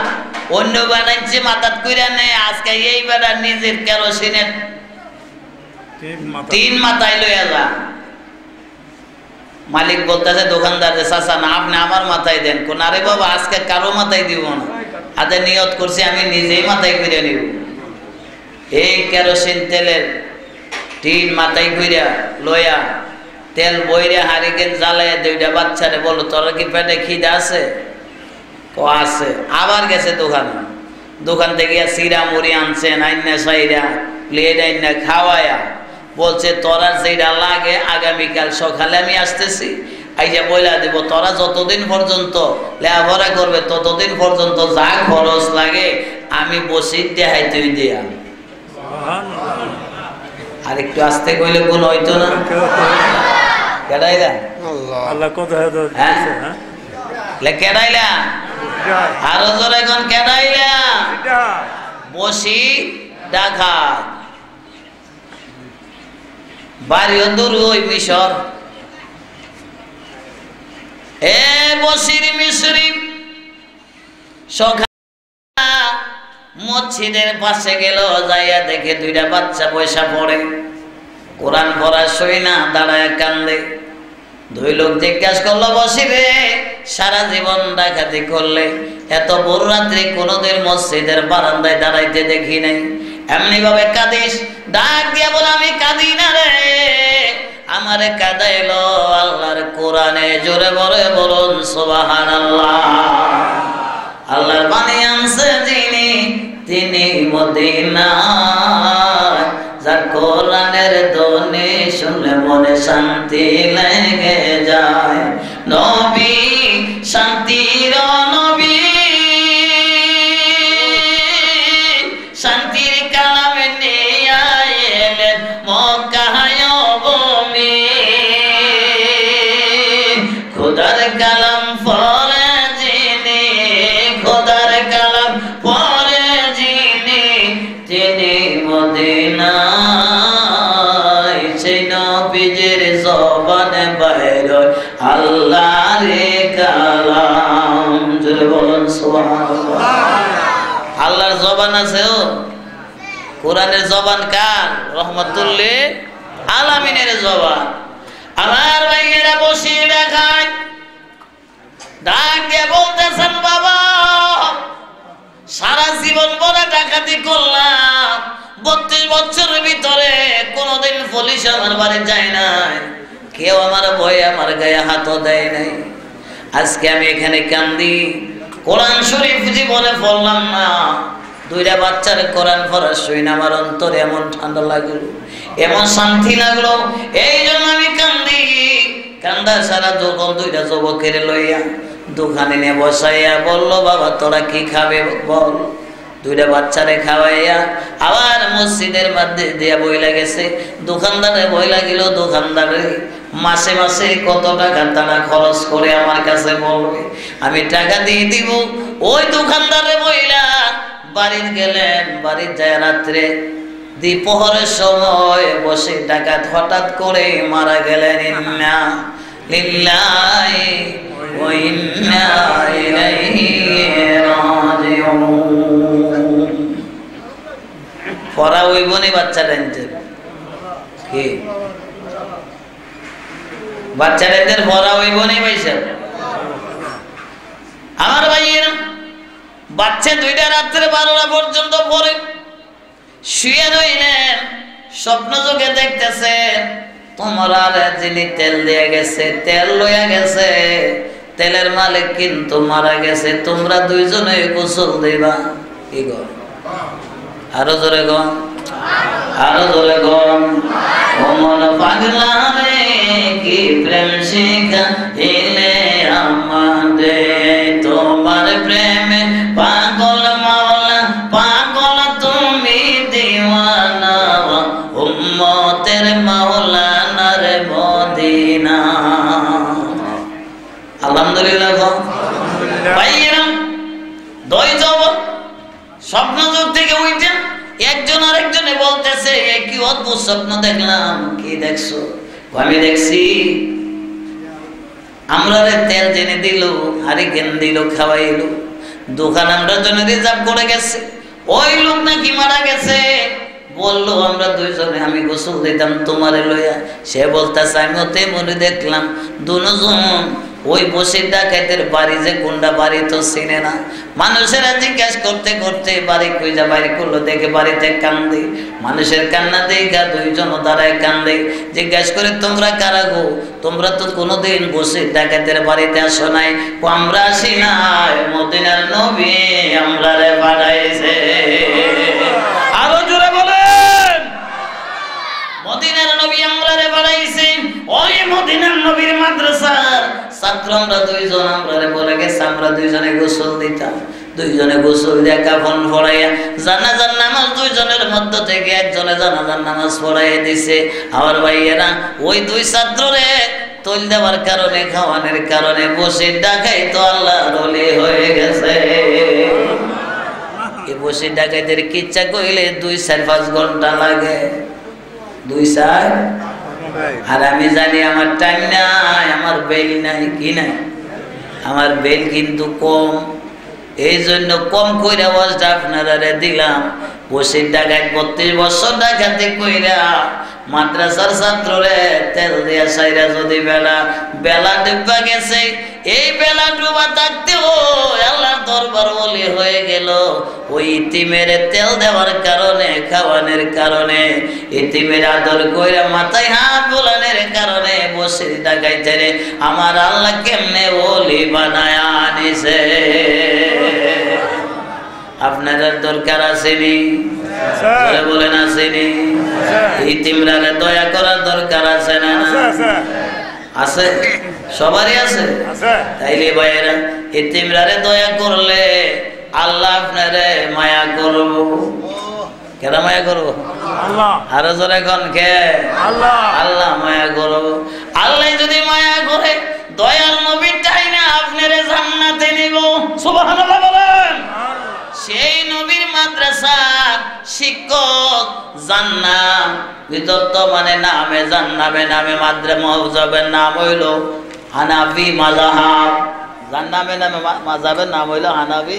অন্য বানাইছে মাথাত কইরা নেয়, আজকে এই বেড়ার নিজের কেরোসিনের 3 মাথায় লইয়া যা। মালিক বলতেছে দোকানদার, চাচা না আপনি আমার মাথায় দেন, কোন আরে বাবা আজকে কারো মাথায় দিব না, আদে নিয়ত করছি আমি নিজেই মাথায় করে নিব। এই কেরোসিন তেলের 3 মাথায় কইরা লইয়া তেল বইরা হারিকেন জ্বালাইয়া দুইটা বাচ্চারে বলো তোরা কি পেটে খিদে আছে, ও আছে। আবার গেছে দোকান থেকে সিরা মুড়ি আনছে, আইনা সাইরা প্লেট আইনা খাওয়ায়া বলছে তোরা যেটা লাগে আগামীকাল সকালে আমি আসতেছি, আইজা বইলা দেব, তোরা যতদিন পর্যন্ত লেখাপড়া করবে ততদিন পর্যন্ত যা খরচ লাগে আমি বসি দেখাই তুই দিয়া। আর একটু আসতে কইলে কোন হইতো না, কেডাইলা আল্লাহ কত কেডাইলা, আরো জোরে এখন কেডাইলা, বসি ডাকাত বাড়িও দূর ওই মিশর। এ বসির মিশরি মসজিদের পাশে গেল, যাইয়া দেখে দুইটা বাচ্চা পয়সা পড়ে, কোরআন পড়া সই না, দাঁড়ায় কান্দে। 2 লোক জিজ্ঞাসা করলো বসিরে সারা জীবন ডাকাতি করলে, এত বড় রাত্রি কোনোদিন মসজিদের বারান্দায় দাঁড়াইতে দেখি নাই, এমনি ভাবে কাঁদিস? ডাক দিয়া বলে আমি কাঁদি না রে, আমারে কাঁদাইলো আল্লাহর কোরআনে, জোরে বলে বলুন সুবহানাল্লাহ। আল্লাহর বাণী আনছে যিনি তিনি মদিনায়, যার কোরআনের ধ্বনি শুনলে মনে শান্তি লেগে যায়, নবী শান্তির নবী, শান্তির কালাম নিয়ে এলেন মক্কায় ভূমি, খোদার কালাম পড়ে যিনি, খোদার কালাম পড়ে যিনি তিনি মদিনায়, সেই নবীজির জবানে বাইর আল্লাহর কালাম, জোরে বলুন সুবহানাল্লাহ। আল্লাহর জবান আছে, ও কোরআনের জবান কার? রহমাতুল্লিল আলামিনের জবান। আমার ভাইয়েরা বসিয়ে দেখায়, ডাক দিয়ে বলতেছেন বাবা সারা জীবন বড় ডাকাতি করলাম, 32 বছরের ভিতরে কোনোদিন পুলিশ আমার বাড়ি যায় নাই, কেউ আমার ভয়ে আমার গায়ে হাতও দেয় নাই, আজকে আমি এখানে কান্দি, কোরআন শরীফ জীবনে পড়লাম না, 2টা বাচ্চার কোরআন পড়া শুই না, আমার অন্তরে এমন ঠান্ডা লাগলো, এমন শান্তি লাগলো, এই জন্য আমি কান্দি। কান্দা সারা যখন 2টা যুবকের লইয়া দোকানে নিয়ে বসাইয়া বললো বাবা তোরা কি খাবে বল, 2টা বাচ্চারে খাওয়াইয়া আবার মসজিদের মধ্যে দিয়া বইলা গেছে, দোকানদারে বইলা গেল, দোকানদারে মাসে মাসে কত টাকা তারা খরচ করে আমার কাছে বলবে, আমি টাকা দিয়ে দিব। ওই দোকানদারে বইলা বাড়ির গেলেন, বাড়ির যায় রাত্রে দ্বিপ্রহরের সময় বসে ডাকাত হঠাৎ করে মারা গেলেন। ইন্না লিল্লাহি ওয়া ইন্না ইলাইহি রাজিউন। পড়া ওই বনি বাচ্চা টানছে কি বাচ্চাদের পড়া হইব নি পয়সা? আমার ভাইয়েরা, বাচ্চা দুইটা রাত্রে 12টা পর্যন্ত পড়ে শুয়ে রইলেন, স্বপ্ন যোগে দেখতেছে তোমরা যিনি তেল দিয়ে গেছে, তেল লইয়া গেছে, তেলের মালিক কিন্তু মারা গেছে, তোমরা দুইজনে গোসল দিবা। কি গো? আরো জোরে গো, আরো জোরে গো। ও মন পাগলা রে কি প্রেম শিখাইলে আমাদের, তোমার প্রেমে পাগল মাওলা, পাগল তুমি দিওয়ানা, উম্মতের মাওলানার মদিনা। আলহামদুলিল্লাহ গো। ভাইয়েরা, দুই যুবক স্বপ্নযোগ থেকে উঠে একজন আরেকজনে বলতেছে, কি অদ্ভুত স্বপ্ন দেখলাম। কি দেখছো? আমি দেখছি আমরা তেল জেনে দিল, হারিকেন দিল, খাওয়াইলো, দোকান আমরা জন্য রিজার্ভ করে গেছে, ওই লোক নাকি মারা গেছে। বললো আমরা দুইজনে, আমি গোসল দিতাম তোমারে লইয়া। সে বলতেছে আমিও তেমনি দেখলাম, দুজন ওই বসে ডাকাতের বাড়ি যে কোনটা বাড়ি তো চিনে না। মানুষেরা জিজ্ঞাসা করতে করতে বাড়ি খুঁজা বাইরে করলো, দেখে বাড়িতে কান্দে। মানুষের কান্না দেখা দুইজন দাঁড়ায় কান্দে। জিজ্ঞাসা করে তোমরা কারা গো? তোমরা তো কোনোদিন বসে ডাকাতের বাড়িতে আসো নাই। আমরা আসি নাই, মদিনার নবী আমরা রে পাঠাইছে। আরো জোরে বলেন, মদিনার নবী আমরা রে পাঠাইছে। ওই মদিনার নবীর মাদ্রাসার ছাত্র আমরা দুইজন, আমরা বলে গেছে আমরা দুইজনে গোসল দিতাম। দুইজনে গোসল দিয়ে কাফন পড়াইয়া জানাজার নামাজ দুইজনের মধ্য থেকে একজনে জানাজার নামাজ পড়াইয়া দিছে। আমার ভাইয়েরা, ওই দুই ছাত্ররে তৈল দেওয়ার কারণে, খাওয়ানোর কারণে বসে ডাকাই তো আল্লাহর ওলি হয়ে গেছে। এই বসে ডাকাইদের কিচ্ছা কইলে 2-4-5 ঘন্টা লাগে। 2-4। আর আমি জানি আমার টাইম নাই, আমার বেল নাই। কি নাই? আমার বেল কিন্তু কম, এই জন্য কম কইরা ওয়াজটা আপনারা দিলাম। বসে ডাকাত 32 বছর ডাকাতি কইরা মাদ্রাসার ছাত্ররে তেল দিয়া সাইরা যদি বেলা ডুবা গেছে, এই বেলা ডুবা থাকতেও আল্লাহর দরবার ওলি হয়ে গেল। ওই ইতিমের তেল দেওয়ার কারণে, খাওয়ানোর কারণে, ইতিমের আদর কইরা মাথায় হাত বোলানোর কারণে বসে ডাকাইতে রে আমার আল্লাহ কেমনে ওলি বানায় আনিছে। আপনাদের দরকার আসেনি? বলেন আসেনি? ইতিমরারে দয়া করার দরকার আছে না? আছে, সবারই আছে। তাইলে ভাইয়েরা, ইতিমরারে দয়া করলে আল্লাহ আপনারে মায়া করব। কেন মায়া করব? আরো জোরে কোন কে? আল্লাহ মায়া করব। আল্লাহ যদি মায়া করে দয়াল নবী চাই না আপনারে জান্নাতে নিব। সুবহানাল্লাহ বলেন। সেই নবীর মাদ্রাসার শিক্ষক জান্নাত বিদত্ত, মানে নামে জান্নামে নামে মাদ্রাসার নাম হইল হানাফি মাযহাব। জান্নামে নামে মাযহাবের নাম হইল হানাফি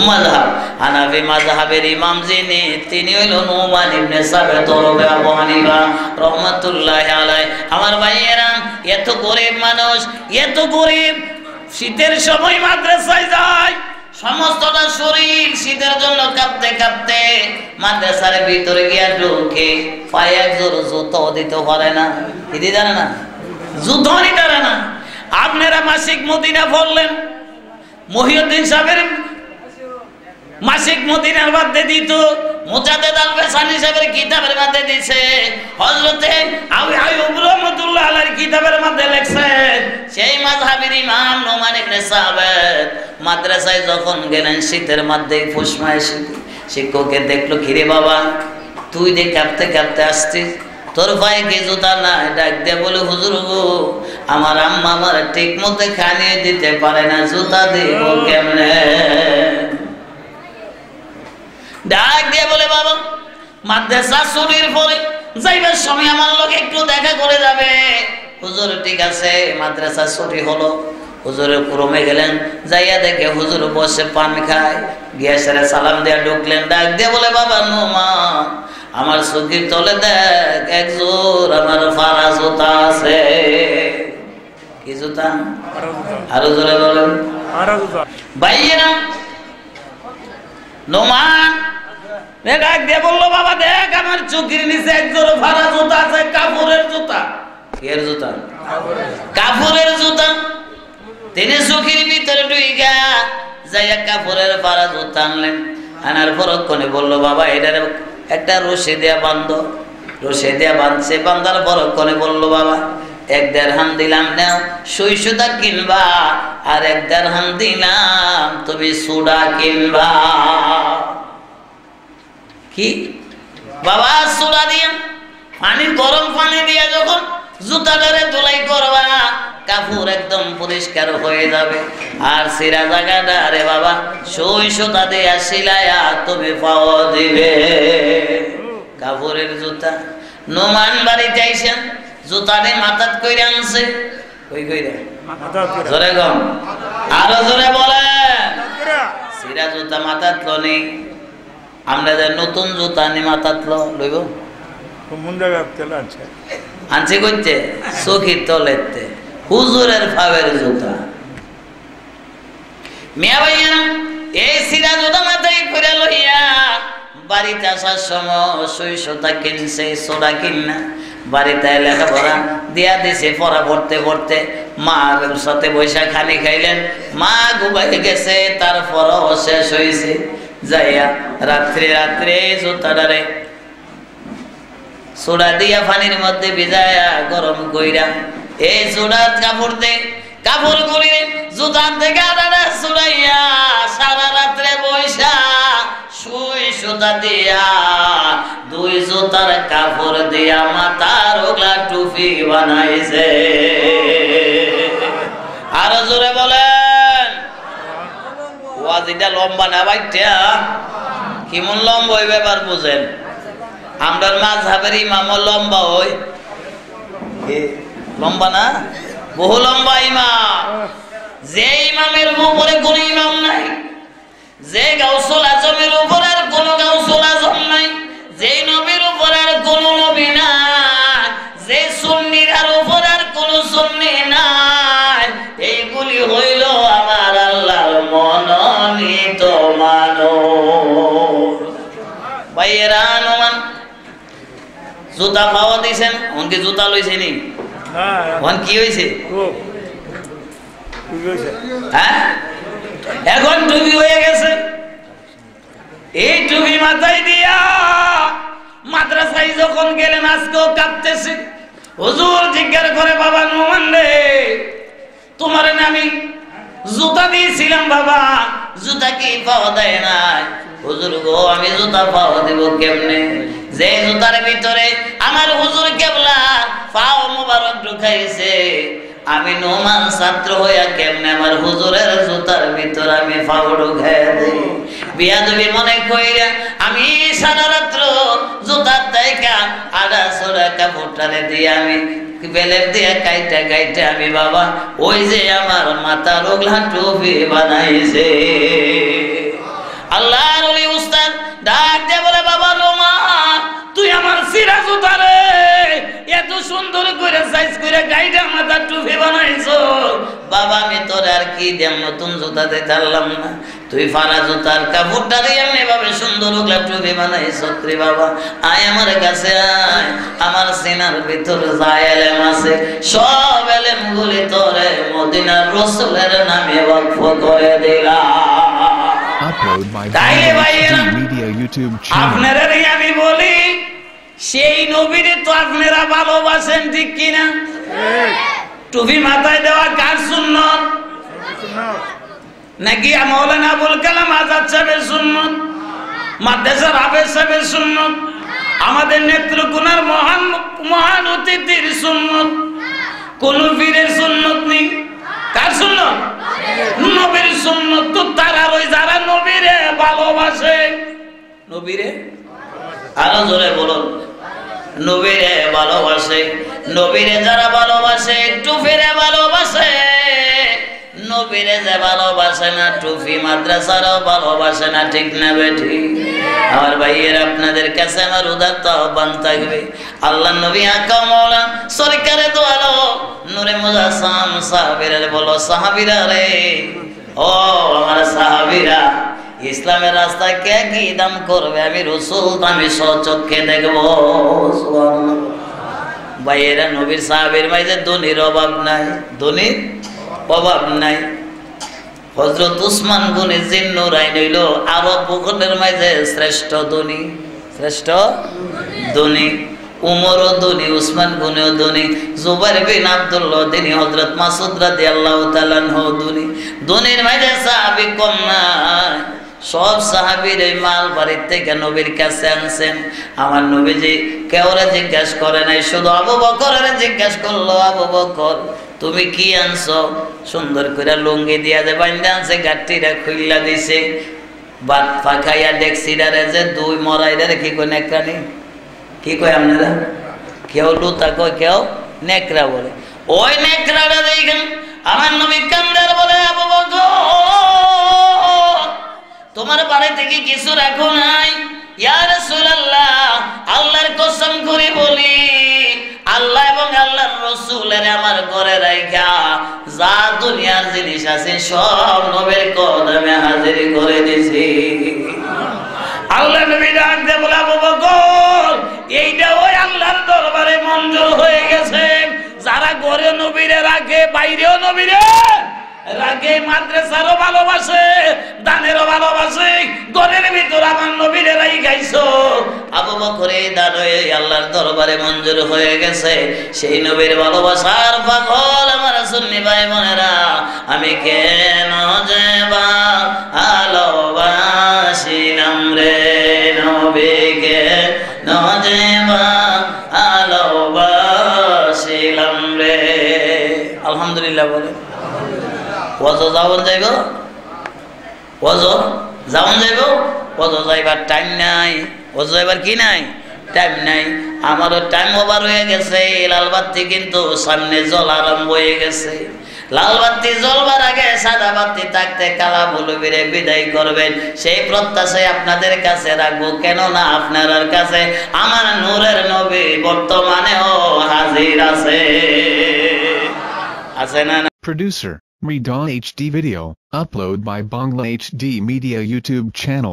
মাযহাব। হানাফি মাযহাবের ইমাম যিনি, তিনি হইল নুমান ইবনে সাবিত আবু হানিফা রাহমাতুল্লাহি আলাইহি। আমার ভাইয়েরা, এত গরিব মানুষ, এত গরিব, শীতের সময় মাদ্রাসায় যায়, সমস্তটা শরীর শীতের জন্য কাঁপতে কাঁপতে মাদ্রাসার ভিতরে গিয়া ঢুকে, পায়ে একজোর জুতো দিতে পারে না। দিদি জানে না, জুতো নিতে পারে না। আপনারা মাসিক মদিনা পড়লেন, মহিউদ্দিন সাহেবের মাসিক মদিনার মধ্যে দিত, মুজাদ্দেদ আল বেসানি সাহেবের কিতাবের মধ্যে দিছে, হযরতে আইয়ুব রাহমাতুল্লাহ আলাইহির কিতাবের মধ্যে লেখছে। সেই মাযহাবের ইমাম নুমান ইবনে সাবিত মাদ্রাসায় যখন গেলেন শীতের মধ্যে ফুসমায় শিক্ষককে দেখলো, কিরে বাবা তুই যে কাঁপতে কাঁপতে আসছিস, তোর পায়ে কি জুতা নাই? ডাক দিয়ে বলে, হুজুর গো, আমার আম্মা আমার ঠিক মতো খানিয়ে দিতে পারে না, জুতা দিব কেমনে? ডাক দিয়ে বলে, বাবা মাদ্রাসা ছুটির পরে যাইবার সময় আমার লোক একটু দেখা করে যাবে। হুজুর ঠিক আছে। মাদ্রাসা ছুটি হলো, হুজুরের রুমে গেলেন, যাইয়া দেখে হুজুর বসে পান খায়, গিয়ে সেরে সালাম দিয়ে ঢুকলেন। ডাক দিয়ে বলে, বাবা নুমান, আমার চোখের তলে দেখ একজোর আমার ফারা জুতা আছে। জুতা? আরো জোরে বলেন। ভাইয়েরা নোমান ডাক দিয়ে বললো, বাবা দেখ আমার চোখের নিচে এক জোড়া ভাড়া জুতা আছে, কাপড়ের জুতা। এর জুতা? কাপড়ের জুতা। তিনি চোখের ভিতরে ঢুইকা যাইয়া কাপড়ের ভাড়া জুতা আনলেন। আনার পরক্ষণে বললো, বাবা এটার একটা রশি দিয়া বান্ধ। রশি দিয়া বাঁধছে, বান্ধার পরক্ষণে বললো, বাবা 1 দেড়হাম দিলাম, নাও সুই সুতা কিনবা, আর 1 দেড়হাম দিলাম তুমি সুডা কিনবা। কি বাবা? সুডা দিয়া পানি, গরম পানি দিয়া যখন জুতাটারে ধুলাই করবা, কাপড় একদম পরিষ্কার হয়ে যাবে। আর সিরা জায়গাটা রে বাবা সুই সুতা দিয়া সিলাইয়া তুমি পাও দিবে। কাপড়ের জুতা। নোমান বাড়িতে আইসেন, জুতারে মাথাত কইরা আনছে। কই কইরা? জোরে গম, আরো জোরে বলে। সিরা জুতা মাথাত লনি, আমরা যে নতুন জুতা নি মাথাত লইব। আনছে কইতে চোখের তলেতে হুজুরের ফাবের জুতা। মিয়া ভাইয়া এই সিরা জুতা মাথায় করে লইয়া বাড়িতে আসার সময় সুই সুতা কিনছে, সোডা কিনা বাড়িতে লেখাপড়া দিয়া দিছে। পড়া পড়তে পড়তে মার সাথে বৈশা খানি খাইলেন, মা ঘুমাই গেছে, তারপরও শেষ হয়েছে। যাইয়া রাত্রে রাত্রে জুতাটারে সোডা দিয়া পানির মধ্যে ভিজায়া গরম কইরা এই সোডার কাপড় দে, কাপড় গুলি জুতার থেকে আড়াড়া ছুড়াইয়া সারা রাত্রে বৈশা সুই সুতা দিয়া 2 জুতার কাপড় দিয়া মাথার ওগলা টুপি বানাইছে। আরো জোরে বলেন। ওয়াজিটা লম্বা না ভাইটা? কেমন লম্বা হইবে এবার বুঝেন। আমরার মাযহাবের ইমাম লম্বা হই, লম্বা না? বহু লম্বা ইমাম। যে ইমামের উপরে কোন ইমাম নাই, যে গাউসুল আজমের উপর আর কোন গাউসুল আজম নাই, যে নবীর উপর আর কোন নবী নাই, যে সুন্নির আর উপর আর কোন সুন্নি নাই, এইগুলি হইল আমার আল্লাহর মনোনীত মানুষ। ভাইয়েরা নোমান জুতা পাওয়া দিয়েছেন, ওনকে জুতা লইছে নি? ওন কি হয়েছে? হ্যাঁ, এখন টুপি হয়ে গেছে। এই টুপি মাথায় দিয়া মাদ্রাসায় যখন গেলেন আজকেও কাঁদতেছে। হুজুর জিজ্ঞাসা করে, বাবা নোমান রে, তোমার আমি জুতা দিয়েছিলাম, বাবা জুতা কি পাওয়া দেয় নাই? হুজুর গো, আমি জুতা পাওয়া দেব কেমনে? যে জুতার ভিতরে আমার হুজুর কেবলা পাও মোবারক ঢুকাইছে, আমি নোমান ছাত্র হইয়া কেমনে আমার হুজুরের জুতার ভিতর আমি পাও ঢুকাই দেই? বিয়াদবি মনে কইরা আমি সারা রাত্র জুতার থেকে আড়া সোড়া কাপড়টারে দিয়ে আমি বেলের দিয়ে কাইটা কাইটা আমি বাবা ওই যে আমার মাথার ওগলা টুপি বানাইছে। আল্লাহর ওলি উস্তাদ ডাক দিয়ে বলে, বাবা নোমান, তুই আমার সিরা জুতারে এত সুন্দর করে সাইজ করে গাইডা মাথার টুপি বানাইছো। বাবা আমি তোর আর কি দেম, নতুন জুতা দিতে পারলাম না, তুই ফারা জুতার কাপড়টারে এমনি ভাবে সুন্দর ওগলা টুপি বানাইছো রে বাবা। আয় আমার কাছে আয়, আমার সিনার ভিতর যা এলেম আছে সব এলেম গুলি তোরে মদিনার রাসূলের নামে ওয়াকফ করে দিলাম। Upload by তাইলে ভাইয়েরা Media YouTube channel. আপনারা আমি বলি, সেই নবীরে তো আপনারা ভালোবাসেন, ঠিক কিনা? টুপি মাথায় দেওয়া কার সুন্নত? নাকি মাওলানা আবুল কালাম আজাদ সাহেবের সুন্নত, মাদ্রাসার হাফেজ সাহেবের সুন্নত, আমাদের নেত্রকোনার মহান মহান অতিথির সুন্নত? কোন পীরের সুন্নত নেই। কার সুন্নত? নবীর সুন্নত। তো তারা ওই যারা নবীরে ভালোবাসে, নবীরে আরো জোরে বলুন, নবীরে ভালোবাসে। নবীরে যারা ভালোবাসে একটু ফিরে ভালোবাসে, নবীরে যে ভালোবাসে না টুপি মাদ্রাসারও ভালোবাসে না, ঠিক না বেঠি? আমার ভাইয়ের আপনাদের কাছে আমার উদাত্ত আহ্বান থাকবে, আল্লাহ নবী আকা মওলা সরকারে দো আলো নূরে মুজাসসাম সাহাবীরা বলো, সাহাবীরা রে, ও আমার সাহাবীরা, ইসলামের রাস্তায় কে কি দাম করবে আমি রাসূল আমি স্বচক্ষে দেখবো। সুবহানাল্লাহ। ভাইয়েরা, নবীর সাহাবীর মাঝে ধনীর অভাব নাই, ধনীর অভাব নাই। হযরত উসমান গনি জিন্নুরাইন হইল আরব ভূখণ্ডের মাঝে শ্রেষ্ঠ ধনী, শ্রেষ্ঠ ধনী। উমরও ধনী, উসমান গনিও ধনী, জুবাইর বিন আব্দুল্লাহ ধনী, হযরত মাসউদ রাদিয়াল্লাহু তাআলা আনহু ধনী। ধনীর মাঝে সাহাবী কম নাই। সব সাহাবীর এই মাল বাড়ির থেকে নবীর কাছে আনছেন। আমার নবীজি কেউরে জিজ্ঞাসা করে নাই, শুধু আবু বকরের জিজ্ঞাসা করলো, আবু বকর তুমি কি আনছো? সুন্দর করে লুঙ্গি দিয়া যে বাইন্দা আনছে, গাঠটিরা খুইলা দিছে। ভাত পাকাইয়া ডেক্সিডারে যে দুই মরাইরে কি কয় নেকড়ানি, কি কয় আপনারা? কেউ লুতা কয়, কেউ নেকড়া বলে। ওই নেকড়াটা দেখেন আমার নবী কান্দার বলে, আবু বকর তোমার বাড়ি থেকে কিছু রাখো নাই? ইয়া রাসূলুল্লাহ, আল্লাহর কসম করে বলি, আল্লাহ এবং আল্লাহর রাসূলের আমার ঘরে রাইখা যা দুনিয়ার জিনিস আছে সব নবীর কদমে হাজির করে দিছি। আল্লাহ নবী ডাক দিয়ে বলে, আবু বকর এইটা ওই আল্লাহর দরবারে মঞ্জুর হয়ে গেছে। যারা ঘরে নবীরে রাখে, বাইরেও নবীরে রাখে, মাদ্রাসারও ভালোবাসে, দানেরও ভালোবাসে, ঘরের ভিতর আমার নবীরে রাইখাইছো। আবু বকর এই দান আল্লাহর দরবারে মঞ্জুর হয়ে গেছে। সেই নবীর ভালোবাসার পাগল আমার সুন্নি ভাই বোনেরা, আমি কেন যে ভালোবাসিলাম রে নবীকে, নজে ভালোবাসিলাম রে। আলহামদুলিল্লাহ বলে। ওয়াজ যাওন যাইব, ওয়াজ যাওন যাইব, ওয়াজ যাইবার টাইম নাই, ওয়াজ যাইবার কি নাই, টাইম নাই। আমারও টাইম ওভার হয়ে গেছে। লাল বাতি কিন্তু সামনে জল আরম্ভ হয়ে গেছে। লাল বাতি জ্বলবার আগে সাদা বাতি থাকতে কালা মৌলবীরে বিদায় করবেন, সেই প্রত্যাশায় আপনাদের কাছে রাখবো। কেননা আপনার কাছে আমার নূরের নবী বর্তমানেও হাজির আছে, আছে না? Producer, Redon HD Video, upload by Bangla HD Media YouTube channel.